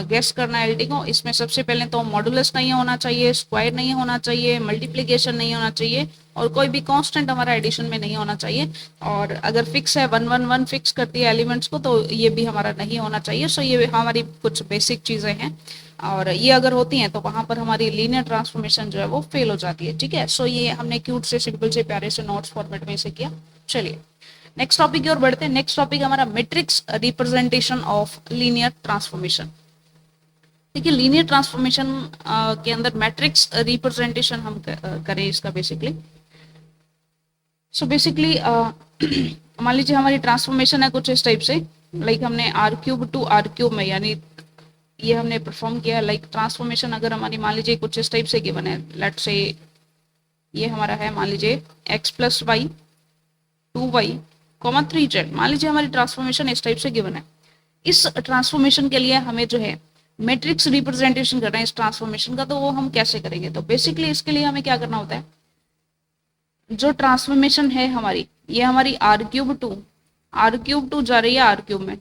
गेस करना एल टी को, इसमें सबसे पहले तो मॉडुलस नहीं होना चाहिए, स्क्वायर नहीं होना चाहिए, मल्टीप्लीकेशन नहीं होना चाहिए और कोई भी कांस्टेंट हमारा एडिशन में नहीं होना चाहिए। और अगर फिक्स है 1 1 1 फिक्स करती है एलिमेंट्स को तो ये भी हमारा नहीं होना चाहिए। सो ये हमारी कुछ बेसिक चीज़ें हैं और ये अगर होती हैं तो वहाँ पर हमारी लीनियर ट्रांसफॉर्मेशन जो है वो फेल हो जाती है। ठीक है, सो ये हमने क्यूट से सिंपल से प्यारे से नोट्स फॉर्मेट में से किया। चलिए नेक्स्ट टॉपिक की ओर बढ़ते हैं। नेक्स्ट टॉपिक हमारा matrix representation of linear transformation. देखिए लीनियर ट्रांसफॉर्मेशन के अंदर मैट्रिक्स रिप्रेजेंटेशन हम करें इसका बेसिकली। सो बेसिकली मान लीजिए हमारी ट्रांसफॉर्मेशन है कुछ इस टाइप से, लाइक हमने r³ टू r³ में, यानी ये हमने परफॉर्म किया। लाइक ट्रांसफॉर्मेशन अगर हमारी मान लीजिए कुछ इस टाइप से गिवन है, लेट्स से ये हमारा है मान लीजिए x + y 2y 3z, मान लीजिए हमारी ट्रांसफॉर्मेशन इस टाइप से गिवन है। इस ट्रांसफॉर्मेशन के लिए हमें जो है मैट्रिक्स रिप्रेजेंटेशन करना है इस ट्रांसफॉर्मेशन का, तो वो हम कैसे करेंगे। तो बेसिकली इसके लिए हमें क्या करना होता है, जो ट्रांसफॉर्मेशन है हमारी, ये हमारी r³ टू जा रही है r³ में।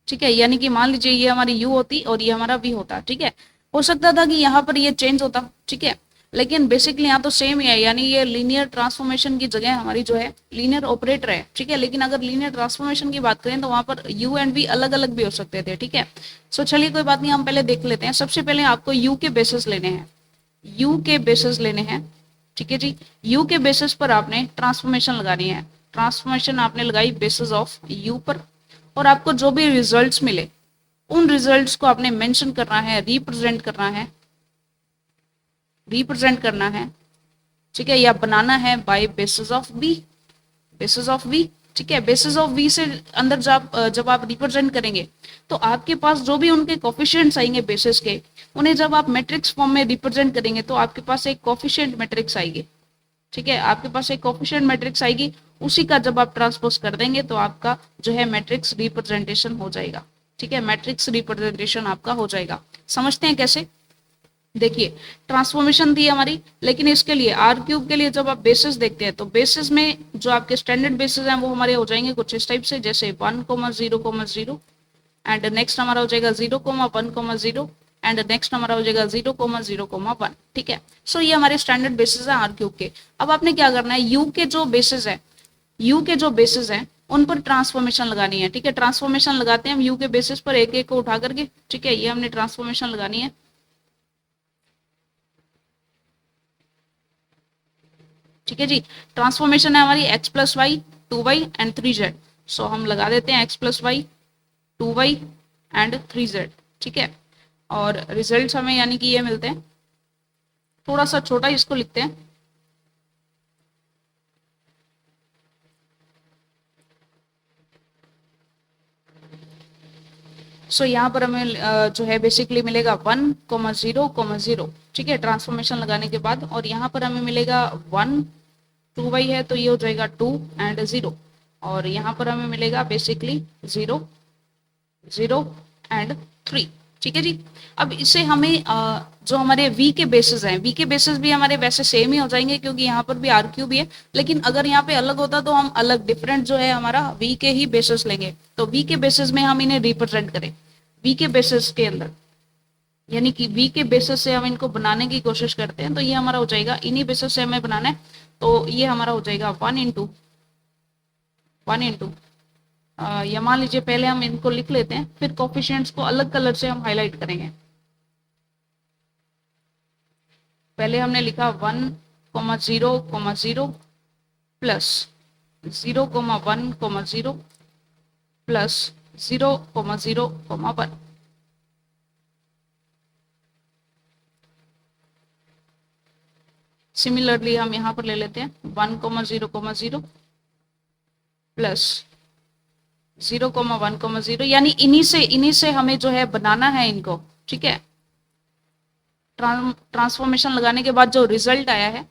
ठीक है, यानी कि मान लीजिए ये हमारी u होती और ये हमारा v होता। ठीक है, हो सकता था कि यहाँ पर ये चेंज होता। ठीक है, लेकिन बेसिकली यहाँ तो सेम ही है, यानी ये लीनियर ट्रांसफॉर्मेशन की जगह हमारी जो है लीनियर ऑपरेटर है। ठीक है, लेकिन अगर लीनियर ट्रांसफॉर्मेशन की बात करें तो वहाँ पर u एंड v अलग अलग भी हो सकते थे। ठीक है, सो चलिए कोई बात नहीं, हम पहले देख लेते हैं। सबसे पहले आपको u के बेसिस लेने हैं, u के बेसिस लेने हैं। ठीक है जी, u के बेसिस पर आपने ट्रांसफॉर्मेशन लगानी है। ट्रांसफॉर्मेशन आपने लगाई बेसिस ऑफ u पर, और आपको जो भी रिजल्ट्स मिले उन रिजल्ट्स को आपने मेंशन करना है, रिप्रेजेंट करना है। ठीक है, या बनाना है बाय बेसिस ऑफ v। ठीक है, बेसिस ऑफ v से अंदर जब आप रिप्रेजेंट करेंगे तो आपके पास जो भी उनके कोफिशिएंट्स आएंगे बेसिस के, उन्हें जब आप मैट्रिक्स फॉर्म में रिप्रेजेंट करेंगे तो आपके पास एक कोफिशिएंट मैट्रिक्स आएगी। ठीक है, आपके पास एक कोफिशिएंट मैट्रिक्स आएगी, उसी का जब आप ट्रांसपोज कर देंगे तो आपका जो है मैट्रिक्स रिप्रेजेंटेशन हो जाएगा। ठीक है, मैट्रिक्स रिप्रेजेंटेशन आपका हो जाएगा। समझते हैं कैसे। देखिए ट्रांसफॉर्मेशन थी हमारी, लेकिन इसके लिए आर क्यूब के लिए जब आप बेसिस देखते हैं तो बेसिस में जो आपके स्टैंडर्ड बेसिस हैं वो हमारे हो जाएंगे कुछ इस टाइप से, जैसे 1,0,0 एंड नेक्स्ट हमारा हो जाएगा 0,1,0 एंड नेक्स्ट हमारा हो जाएगा 0,0,1। ठीक है, सो ये हमारे स्टैंडर्ड बेसिस है आर क्यूब के। अब आपने क्या करना है, यू के जो बेसिस है, यू के जो बेसिस हैं उन पर ट्रांसफॉर्मेशन लगानी है। ठीक है, ट्रांसफॉर्मेशन लगाते हैं हम यू के बेसिस पर एक एक को उठा करके। ठीक है, ये हमने ट्रांसफॉर्मेशन लगानी है। ठीक है जी, ट्रांसफॉर्मेशन है हमारी x plus Y, 2y and 3z। So हम लगा देते हैं x plus Y, 2y and 3z। ठीक है, और रिजल्ट्स हमें यानी कि ये मिलते हैं, थोड़ा सा छोटा इसको लिखते हैं। सो यहाँ पर हमें जो है बेसिकली मिलेगा 1,0,0। ठीक है, ट्रांसफॉर्मेशन लगाने के बाद, और यहाँ पर हमें मिलेगा 1, 2y है तो ये हो जाएगा 2 एंड 0, और यहाँ पर हमें मिलेगा बेसिकली 0, 0 एंड 3। ठीक है जी, अब इसे हमें जो हमारे v के बेसिस हैं, v के बेसिस भी हमारे वैसे सेम ही हो जाएंगे क्योंकि यहाँ पर भी आर क्यूब ही है, लेकिन अगर यहाँ पे अलग होता तो हम अलग डिफरेंट जो है हमारा v के ही बेसिस लेंगे। तो v के बेसिस में हम इन्हें रिप्रेजेंट करें, v के बेसिस के अंदर, यानी कि v के बेसिस से हम इनको बनाने की कोशिश करते हैं, तो ये हमारा हो जाएगा, इन्हीं बेसिस से हमें बनाना है, तो ये हमारा हो जाएगा 1 इंटू या मान लीजिए पहले हम इनको लिख लेते हैं, फिर कोफिशिएंट्स को अलग कलर से हम हाईलाइट करेंगे। पहले हमने लिखा 1,0,0 प्लस 0,1,0 प्लस 0,0,1। सिमिलरली हम यहाँ पर ले लेते हैं 1,0,0 प्लस 0,1,0, यानी इन्हीं से हमें जो है बनाना है इनको। ठीक है, ट्रांसफॉर्मेशन लगाने के बाद जो रिजल्ट आया है,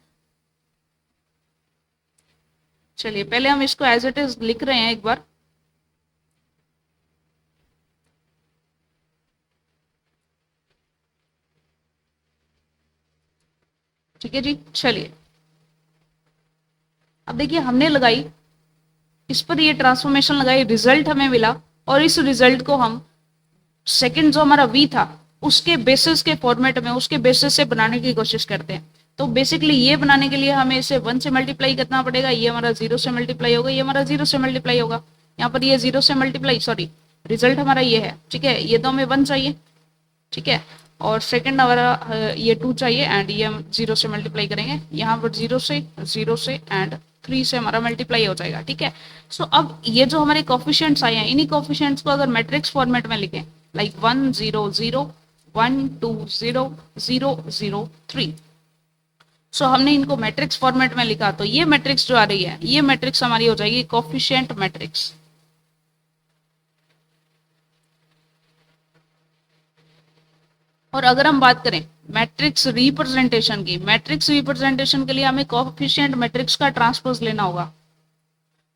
चलिए पहले हम इसको एज इट इज लिख रहे हैं एक बार। ठीक है जी, चलिए अब देखिए हमने लगाई इस पर ये ट्रांसफॉर्मेशन लगाई, रिजल्ट हमें मिला, और इस रिजल्ट को हम सेकंड जो हमारा v था उसके बेसिस के फॉर्मेट में, उसके बेसिस से बनाने की कोशिश करते हैं। तो बेसिकली ये बनाने के लिए हमें इसे 1 से मल्टीप्लाई करना पड़ेगा, ये हमारा 0 से मल्टीप्लाई होगा, ये हमारा 0 से मल्टीप्लाई होगा, यहाँ पर ये 0 से मल्टीप्लाई, सॉरी रिजल्ट हमारा ये है। ठीक है, ये तो हमें 1 चाहिए। ठीक है, और सेकंड हमारा ये 2 चाहिए, एंड ये हम 0 से मल्टीप्लाई करेंगे, यहाँ पर 0 से एंड 3 से हमारा मल्टीप्लाई हो जाएगा। ठीक है, सो अब ये जो हमारे कोफिशिएंट्स आए हैं, इन्हीं कोफिशिएंट्स को अगर मैट्रिक्स फॉर्मेट में लिखें, लाइक 1 0 0 1 2 0 0 0 3, सो हमने इनको मैट्रिक्स फॉर्मेट में लिखा, तो ये मैट्रिक्स जो आ रही है, ये मैट्रिक्स हमारी हो जाएगी कोफिशिएंट मैट्रिक्स। और अगर हम बात करें मैट्रिक्स रिप्रेजेंटेशन की, मैट्रिक्स रिप्रेजेंटेशन के लिए हमें कोफिशिएंट मैट्रिक्स का ट्रांसपोज लेना होगा,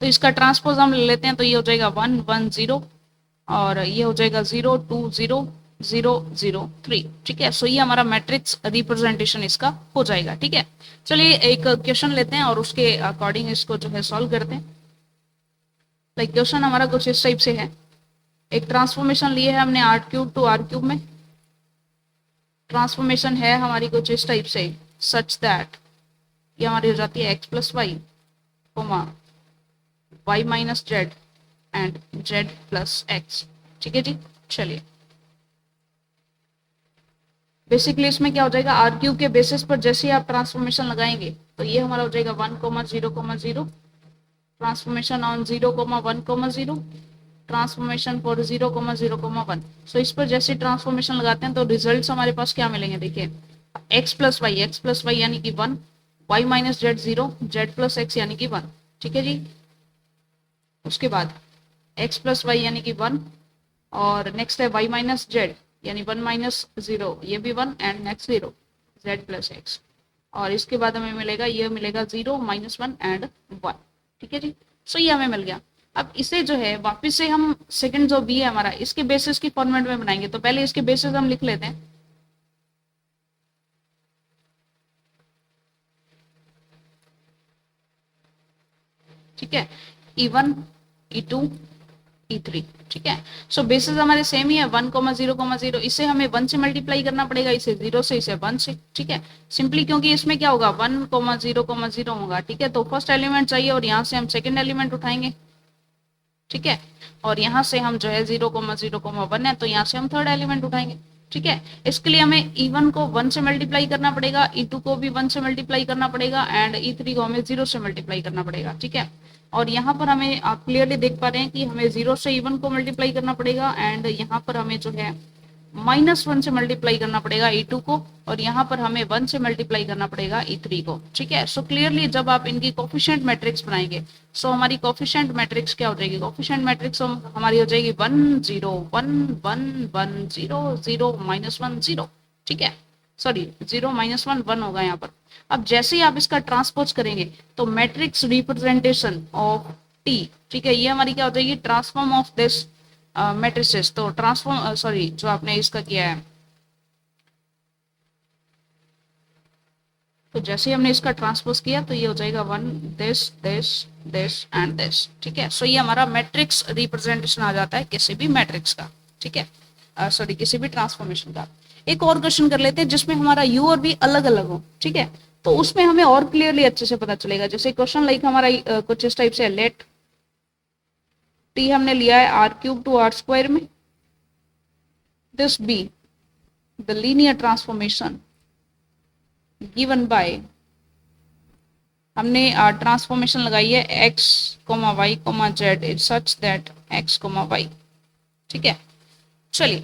तो इसका ट्रांसपोज हम ले लेते हैं, तो ये हो जाएगा 1 1 0, और ये हो जाएगा 0 2 0 0 0 3। ठीक है, सो ये हमारा मैट्रिक्स रिप्रेजेंटेशन इसका हो जाएगा। ठीक है, चलिए एक क्वेश्चन लेते हैं और उसके अकॉर्डिंग इसको जो है सॉल्व करते हैं। लाइक क्वेश्चन हमारा कुछ इस टाइप से है, एक ट्रांसफॉर्मेशन लिए है हमने R cube to R cube में, ट्रांसफॉर्मेशन है हमारी कुछ इस टाइप से, सच दैट ये हमारी हो जाती है x plus Y, Y minus Z and Z plus X. ठीक है जी, चलिए बेसिकली इसमें क्या हो जाएगा, आर क्यूब के बेसिस पर जैसे ही आप ट्रांसफॉर्मेशन लगाएंगे तो ये हमारा हो जाएगा 1,0,0, ट्रांसफॉर्मेशन ऑन 0,1,0, ट्रांसफॉर्मेशन फॉर 0,0,1। सो इस पर जैसे ट्रांसफॉर्मेशन लगाते हैं तो रिजल्ट्स हमारे पास क्या मिलेंगे, देखिए x प्लस वाई यानी कि 1, y minus Z 0, Z plus x यानी कि 1। ठीक है जी, उसके बाद x प्लस वाई यानी कि 1, और नेक्स्ट है y माइनस जेड यानी 1 माइनस 0, ये भी 1, and next 0 Z plus x, और इसके बाद हमें मिलेगा, ये मिलेगा 0 -1 एंड 1। ठीक है जी, सो ये हमें मिल गया। अब इसे जो है वापस से हम सेकंड जो बी है हमारा, इसके बेसिस की फॉर्मेट में बनाएंगे, तो पहले इसके बेसिस हम लिख लेते हैं। ठीक है, E1, E2, E3, ठीक है। सो बेसिस हमारे सेम ही है 1,0,0, इसे हमें 1 से मल्टीप्लाई करना पड़ेगा, इसे 0 से, इसे 1 से, ठीक है। सिंपली क्योंकि इसमें क्या होगा 1,0,0 होगा, ठीक है। तो फर्स्ट एलिमेंट चाहिए और यहाँ से हम सेकेंड एलिमेंट उठाएंगे, ठीक है। और यहाँ से हम जो है 0,0,1 है तो यहाँ से हम थर्ड एलिमेंट उठाएंगे, ठीक है। इसके लिए हमें E1 को 1 से मल्टीप्लाई करना पड़ेगा, E2 को भी 1 से मल्टीप्लाई करना पड़ेगा एंड E3 को हमें 0 से मल्टीप्लाई करना पड़ेगा, ठीक है। और यहाँ पर हमें आप क्लियरली देख पा रहे हैं कि हमें 0 से E1 को मल्टीप्लाई करना पड़ेगा एंड यहाँ पर हमें जो है -1 से मल्टीप्लाई करना पड़ेगा E2 को और यहाँ पर हमें 1 से मल्टीप्लाई करना पड़ेगा E3 को, ठीक है। सो क्लियरली जब आप इनकी कोफिशिएंट मैट्रिक्स बनाएंगे, सो हमारी कोफिशिएंट मैट्रिक्स क्या हो जाएगी, कोफिशिएंट मैट्रिक्स हमारी हो जाएगी 1 0 1 1 1 0 0 -1 0, ठीक है। सॉरी 0 -1 1 होगा यहाँ पर। अब जैसे ही आप इसका ट्रांसपोज करेंगे तो मैट्रिक्स रिप्रेजेंटेशन ऑफ टी, ठीक है, ये हमारी क्या हो जाएगी, ट्रांसफॉर्म ऑफ दिस मैट्रिसेस। तो ट्रांसफॉर्म सॉरी जो आपने इसका किया है, तो जैसे ही हमने इसका ट्रांसपोज किया तो ये हो जाएगा 1 this this this and this, ठीक है। सो ये हमारा मैट्रिक्स रिप्रेजेंटेशन आ जाता है किसी भी मैट्रिक्स का, ठीक है, सॉरी किसी भी ट्रांसफॉर्मेशन का। एक और क्वेश्चन कर लेते हैं जिसमें हमारा यू और वी अलग अलग हो, ठीक है, तो उसमें हमें और क्लियरली अच्छे से पता चलेगा। जैसे क्वेश्चन लाइक हमारा कुछ इस टाइप से, लेट टी हमने लिया है r³ to r² में, this be the linear transformation given by, हमने ट्रांसफॉर्मेशन लगाई है x, y, z is such that x, y, ठीक है। चलिए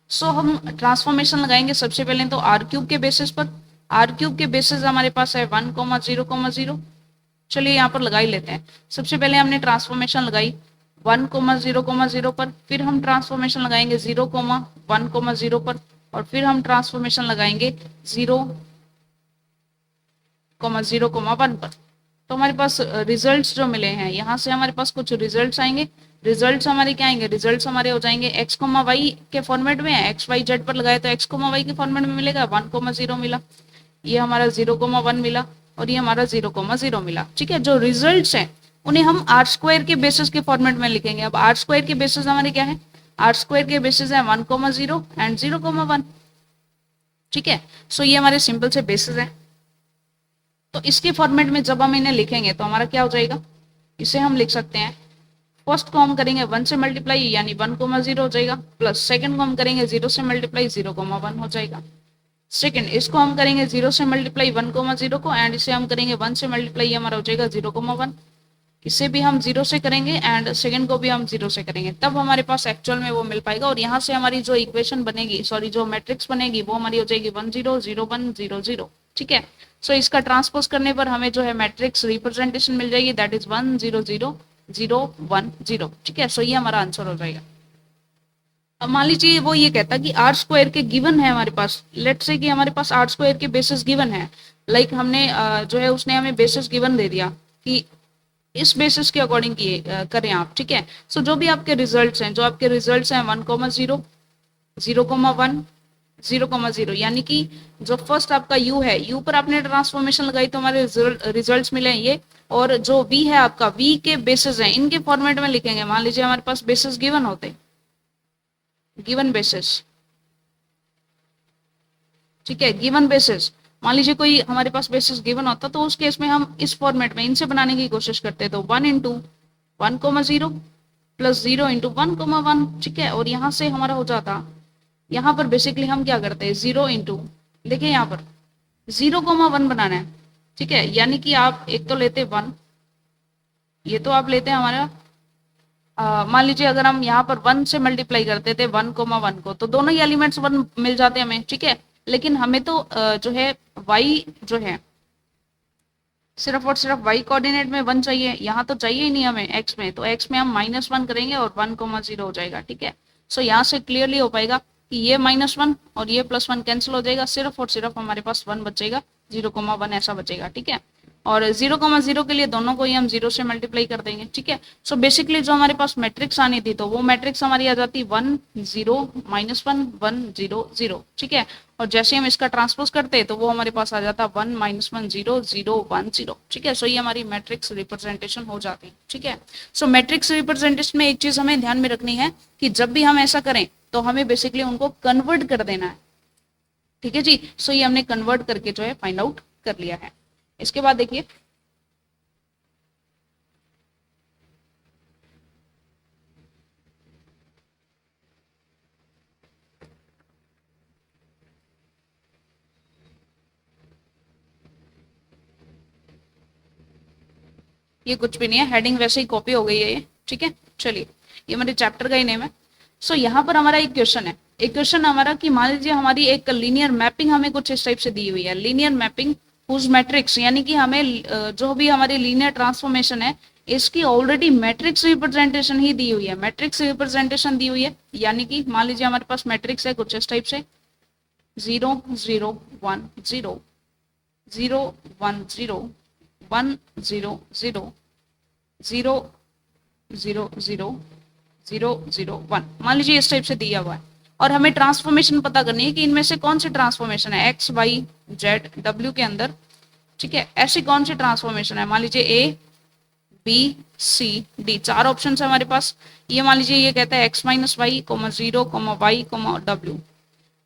सो हम ट्रांसफॉर्मेशन लगाएंगे सबसे पहले तो r³ के बेसिस पर। r³ के बेसिस हमारे पास है 1, 0, 0। चलिए यहाँ पर लगा ही लेते हैं। सबसे पहले हमने ट्रांसफॉर्मेशन लगाई 1, 0, 0 पर, फिर हम ट्रांसफॉर्मेशन लगाएंगे 0, 1, 0 पर और फिर हम ट्रांसफॉर्मेशन लगाएंगे 0, 0, 1 पर। तो हमारे पास रिजल्ट्स जो मिले हैं, यहाँ से हमारे पास कुछ रिजल्ट्स आएंगे। रिजल्ट्स हमारे क्या आएंगे, रिजल्ट्स हमारे हो जाएंगे x, y के फॉर्मेट में है, x, y, z पर लगाए तो x, y के फॉर्मेट में मिलेगा, 1, 0 मिला, ये हमारा 0, 1 मिला और ये हमारा 0, 0 मिला, ठीक है। जो रिजल्ट्स हैं उन्हें हम r² के बेसिस के फॉर्मेट में लिखेंगे। अब r² के बेसिस हमारे क्या है, r² के बेसिस है 1, 0 एंड 0, 1, ठीक है। सो ये हमारे सिंपल से बेसिस है। तो इसके फॉर्मेट में जब हम इन्हें लिखेंगे तो हमारा क्या हो जाएगा, इसे हम लिख सकते हैं, फर्स्ट को हम करेंगे 1 से मल्टीप्लाई यानी 1, 0 हो जाएगा, प्लस सेकंड को हम करेंगे 0 से मल्टीप्लाई 0, 1 हो जाएगा। सेकंड इसको हम करेंगे 0 से मल्टीप्लाई 1, 0 को एंड इसे हम करेंगे 1 से मल्टीप्लाई, हमारा हो जाएगा 0, 1। इसे भी हम 0 से करेंगे एंड सेकंड को भी हम 0 से करेंगे, तब हमारे पास एक्चुअल में वो मिल पाएगा। और यहाँ से हमारी जो इक्वेशन बनेगी, सॉरी जो मैट्रिक्स बनेगी वो हमारी हो जाएगी 1 0 0 1 0 0, ठीक है। सो इसका ट्रांसपोज करने पर हमें जो है मैट्रिक्स रिप्रेजेंटेशन मिल जाएगी, दैट इज 1 0 0 0 1 0, ठीक है। सो ये हमारा आंसर हो जाएगा। अब मान लीजिए वो ये कहता कि r² के गिवन है हमारे पास, लेट्स से कि हमारे पास r² के बेसिस गिवन है, लाइक हमने जो है उसने हमें बेसिस गिवन दे दिया कि इस बेसिस के अकॉर्डिंग करें आप, ठीक है। सो जो भी आपके रिजल्ट्स हैं, जो आपके रिजल्ट्स हैं 1, 0, 0, 1, 0, 0, यानी कि जो फर्स्ट आपका u है, u पर आपने ट्रांसफॉर्मेशन लगाई तो हमारे रिजल्ट्स मिले हैं ये, और जो v है आपका, v के बेसिस हैं, इनके फॉर्मेट में लिखेंगे। मान लीजिए हमारे पास बेसिस गिवन होते, गिवन बेसिस, ठीक है, गिवन बेसिस, मान लीजिए कोई हमारे पास बेसिस गिवन होता तो उस केस में हम इस फॉर्मेट में इनसे बनाने की कोशिश करते, तो 1 × 1, 0 प्लस 0 × 1, 1, ठीक है। और यहाँ से हमारा हो जाता, यहाँ पर बेसिकली हम क्या करते हैं 0 × देखिए यहाँ पर 0, 1 बनाना है, ठीक है। यानी कि आप एक तो लेते 1, ये तो आप लेते हैं हमारा मान लीजिए अगर हम यहाँ पर 1 से मल्टीप्लाई करते थे 1, 1 को, तो दोनों ही एलिमेंट्स 1 मिल जाते हैं हमें, ठीक है। लेकिन हमें तो जो है y जो है सिर्फ और सिर्फ y कोऑर्डिनेट में 1 चाहिए, यहाँ तो चाहिए ही नहीं हमें x में, तो x में हम -1 करेंगे और 1, 0 हो जाएगा, ठीक है। सो यहाँ से क्लियरली हो पाएगा कि ये -1 और ये +1 कैंसिल हो जाएगा, सिर्फ और सिर्फ हमारे पास 1 बचेगा, 0, 1 ऐसा बचेगा, ठीक है। और 0,0 के लिए दोनों को ही हम 0 से मल्टीप्लाई कर देंगे, ठीक है। सो बेसिकली जो हमारे पास मैट्रिक्स आनी थी तो वो मैट्रिक्स हमारी आ जाती 1 0 -1 1 0 0, ठीक है। और जैसे हम इसका ट्रांसपोज करते तो वो हमारे पास आ जाता 1 -1 0 0 1 0, ठीक है। सो ये हमारी मैट्रिक्स रिप्रेजेंटेशन हो जाती है, ठीक है। सो मैट्रिक्स रिप्रेजेंटेशन में एक चीज हमें ध्यान में रखनी है कि जब भी हम ऐसा करें तो हमें बेसिकली उनको कन्वर्ट कर देना है, ठीक है जी। सो ये हमने कन्वर्ट करके जो है फाइंड आउट कर लिया है। इसके बाद देखिए ये कुछ भी नहीं है, हेडिंग वैसे ही कॉपी हो गई है ये, ठीक है। चलिए ये हमारे चैप्टर का ही नेम है। सो यहाँ पर हमारा एक क्वेश्चन है, एक क्वेश्चन हमारा कि मान लीजिए हमारी एक लीनियर मैपिंग हमें कुछ इस टाइप से दी हुई है, लीनियर मैपिंग हुज मैट्रिक्स, यानी कि हमें जो भी हमारी लीनियर ट्रांसफॉर्मेशन है इसकी ऑलरेडी मैट्रिक्स रिप्रेजेंटेशन ही दी हुई है, मैट्रिक्स रिप्रेजेंटेशन दी हुई है। यानी कि मान लीजिए हमारे पास मैट्रिक्स है कुछ इस टाइप से 0 0 1 0 0 1 0 1 0 0 0 0 0 0 0 1, मान लीजिए इस टाइप से दिया हुआ है। और हमें ट्रांसफॉर्मेशन पता करनी है कि इनमें से कौन सी ट्रांसफॉर्मेशन है एक्स वाई जेड डब्ल्यू के अंदर, ठीक है। ऐसी कौन सी ट्रांसफॉर्मेशन है, मान लीजिए ए बी सी डी, चार ऑप्शन है हमारे पास। ये मान लीजिए ये कहता है एक्स -y 0 y डब्ल्यू,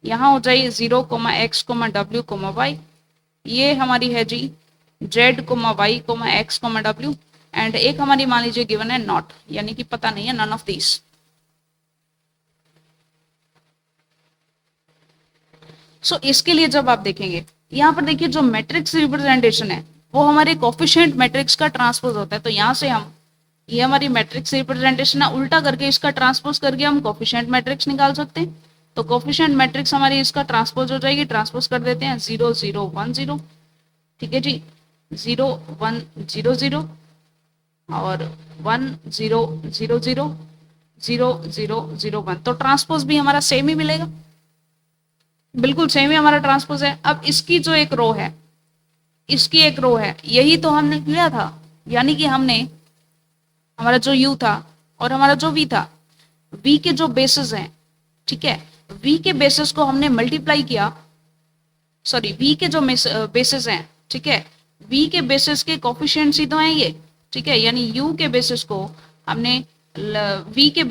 यहाँ हो जाए 0 x डब्ल्यू y, ये हमारी है जी z y x W, and एक हमारी मान लीजिए गिवन है नॉट, यानी कि पता नहीं है, नन ऑफ दिस। सो इसके लिए जब आप देखेंगे यहाँ पर देखिए जो मैट्रिक्स रिप्रेजेंटेशन है वो हमारे कोफिशिएंट मैट्रिक्स का ट्रांसपोज होता है। तो यहाँ से हम ये हमारी मैट्रिक्स रिप्रेजेंटेशन है, उल्टा करके इसका ट्रांसपोज करके हम कोफिशिएंट मैट्रिक्स निकाल सकते हैं। तो कोफिशिएंट मैट्रिक्स हमारी इसका ट्रांसपोज हो जाएगी, ट्रांसपोज कर देते हैं 0 0 1 0, ठीक है जी, 0 1 0 0 और 1 0 0 0 0 0 0 1। तो ट्रांसपोज भी हमारा सेम ही मिलेगा, बिल्कुल सेम ही हमारा ट्रांसपोज है। अब इसकी जो एक रो है, इसकी एक रो है, यही तो हमने लिया था, यानी कि हमने हमारा जो u था और हमारा जो v था, v के जो बेसिस हैं, ठीक है, v के बेसिस को हमने मल्टीप्लाई किया, सॉरी v के जो बेसिस हैं, ठीक है, v के बेसिस के कोफिशिएंट्स ही तो हैं ये, ठीक है। यानी u के बेसिस को हमने v के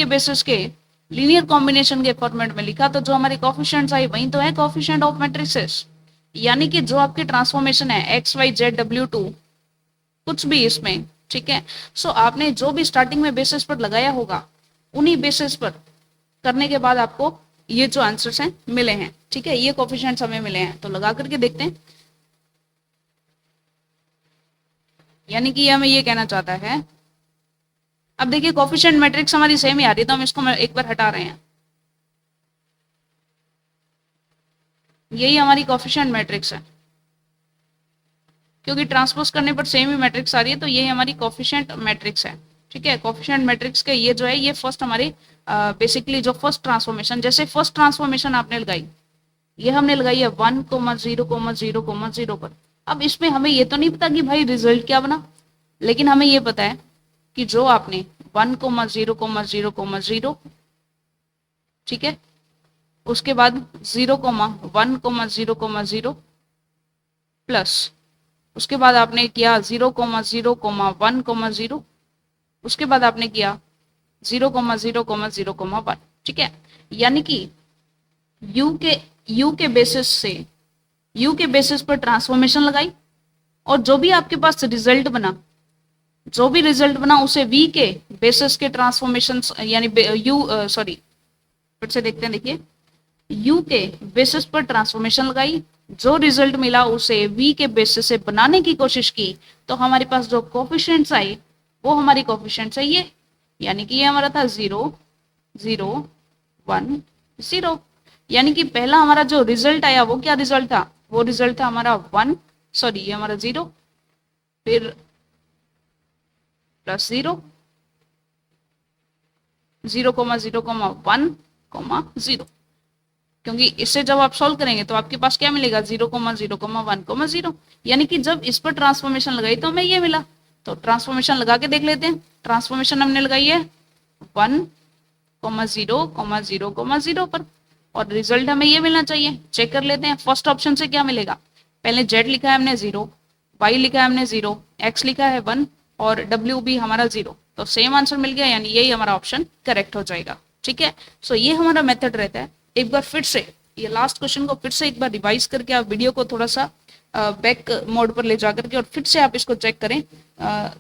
बेसिस के लीनियर कॉम्बिनेशन के फॉर्मेट में लिखा, तो जो हमारे कोफिशिएंट्स आई वही तो है कोफिशिएंट ऑफ मैट्रिसेस, यानी कि जो आपकी ट्रांसफॉर्मेशन है X Y Z W to कुछ भी इसमें, ठीक है। सो आपने जो भी स्टार्टिंग में बेसिस पर लगाया होगा उन्हीं बेसिस पर करने के बाद आपको ये जो आंसर्स हैं मिले हैं, ठीक है, ये कोफिशिएंट्स हमें मिले हैं। तो लगा करके देखते हैं, यानी कि हमें ये कहना चाहता है, अब देखिए कोफिशिएंट मैट्रिक्स हमारी सेम ही आ रही है तो हम इसको एक बार हटा रहे हैं, यही हमारी कोफिशिएंट मैट्रिक्स है, क्योंकि ट्रांसपोज करने पर सेम ही मैट्रिक्स आ रही है, तो ये हमारी कोफिशिएंट मैट्रिक्स है, ठीक है। कोफिशिएंट मैट्रिक्स के ये जो है ये फर्स्ट हमारी बेसिकली जो फर्स्ट ट्रांसफॉर्मेशन, जैसे फर्स्ट ट्रांसफॉर्मेशन आपने लगाई, ये हमने लगाई है 1 0 0 0 पर। अब इसमें हमें ये तो नहीं पता कि भाई रिजल्ट क्या बना, लेकिन हमें ये पता है कि जो आपने 1 0 0 0, ठीक है, उसके बाद 0 1 0 0 प्लस, उसके बाद आपने किया 0 0 1 0, उसके बाद आपने किया 0 0 0 1, ठीक है। यानी कि u के बेसिस पर ट्रांसफॉर्मेशन लगाई, और जो भी आपके पास रिजल्ट बना, जो भी रिजल्ट बना उसे v के बेसिस के ट्रांसफॉर्मेशन, यानी सॉरी फिर से देखते हैं, देखिए u के बेसिस पर ट्रांसफॉर्मेशन लगाई, जो रिजल्ट मिला उसे v के बेसिस से बनाने की कोशिश की, तो हमारे पास जो कोफिशिएंट्स आई वो हमारी कोफिशिएंट्स है ये, यानी कि ये हमारा था 0 0 1 0, यानी कि पहला हमारा जो रिजल्ट आया वो क्या रिजल्ट था, वो रिजल्ट था हमारा 1, सॉरी ये हमारा 0, फिर प्लस 0 0 0 1 0, क्योंकि इससे जब आप सॉल्व करेंगे तो आपके पास क्या मिलेगा 0,0,1,0, यानी कि जब इस पर ट्रांसफॉर्मेशन लगाई तो हमें ये मिला। तो ट्रांसफॉर्मेशन लगा के देख लेते हैं। ट्रांसफॉर्मेशन हमने लगाई है 1,0,0,0 पर, और रिजल्ट हमें ये मिलना चाहिए। चेक कर लेते हैं फर्स्ट ऑप्शन से क्या मिलेगा। पहले z लिखा है हमने 0, y लिखा है हमने 0, x लिखा है 1 और w भी हमारा 0, तो सेम आंसर मिल गया, यानी यही हमारा ऑप्शन करेक्ट हो जाएगा। ठीक है, सो ये हमारा मेथड रहता है। एक बार फिर से ये लास्ट क्वेश्चन को फिर से एक बार रिवाइज करके आप वीडियो को थोड़ा सा बैक मोड पर ले जा करके और फिर से आप इसको चेक करें,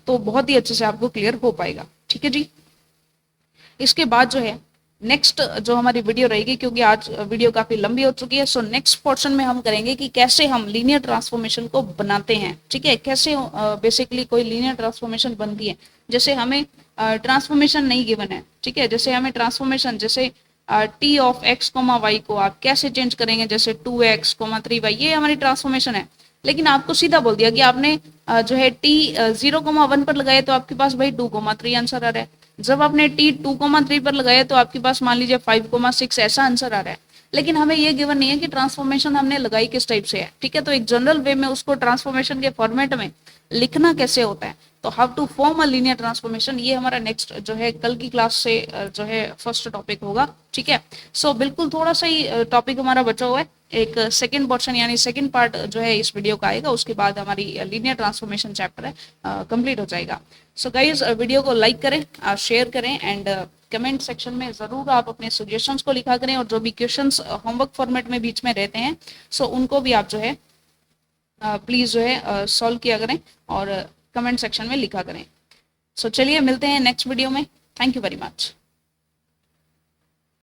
तो बहुत ही अच्छे से आपको क्लियर हो पाएगा। ठीक है जी। इसके बाद जो है नेक्स्ट जो हमारी वीडियो रहेगी, क्योंकि आज वीडियो काफी लंबी हो चुकी है, सो नेक्स्ट पोर्शन में हम करेंगे कि कैसे हम लीनियर ट्रांसफॉर्मेशन को बनाते हैं। ठीक है, कैसे बेसिकली कोई लीनियर ट्रांसफॉर्मेशन बनती है। जैसे हमें ट्रांसफॉर्मेशन नहीं गिवन है, ठीक है, जैसे हमें ट्रांसफॉर्मेशन जैसे T of X comma Y को आप कैसे चेंज करेंगे, जैसे 2x, 3y, ये हमारी ट्रांसफॉर्मेशन है। लेकिन आपको सीधा बोल दिया कि आपने जो है टी 0,1 पर लगाए तो आपके पास भाई 2,3 आंसर आ रहा है। जब आपने टी 2,3 पर लगाया तो आपके पास मान लीजिए 5,6 ऐसा आंसर आ रहा है। लेकिन हमें ये गिवन नहीं है कि ट्रांसफॉर्मेशन हमने लगाई किस टाइप से है। ठीक है, तो एक जनरल वे में उसको ट्रांसफॉर्मेशन के फॉर्मेट में लिखना कैसे होता है, तो how to form a linear transformation, ये हमारा नेक्स्ट जो है कल की क्लास से जो है फर्स्ट टॉपिक होगा। ठीक है, सो बिल्कुल थोड़ा सा ही टॉपिक हमारा बचा हुआ है। एक सेकंड पोर्शन यानी सेकंड पार्ट जो है इस वीडियो का आएगा, उसके बाद हमारी लीनियर ट्रांसफॉर्मेशन चैप्टर है कंप्लीट हो जाएगा। सो गाइज वीडियो को लाइक करें, शेयर करें एंड कमेंट सेक्शन में जरूर आप अपने सजेशंस को लिखा करें, और जो भी क्वेश्चंस होमवर्क फॉर्मेट में बीच में रहते हैं सो उनको भी आप जो है प्लीज जो है सॉल्व किया करें और कमेंट सेक्शन में लिखा करें। सो चलिए मिलते हैं नेक्स्ट वीडियो में। Thank you very much.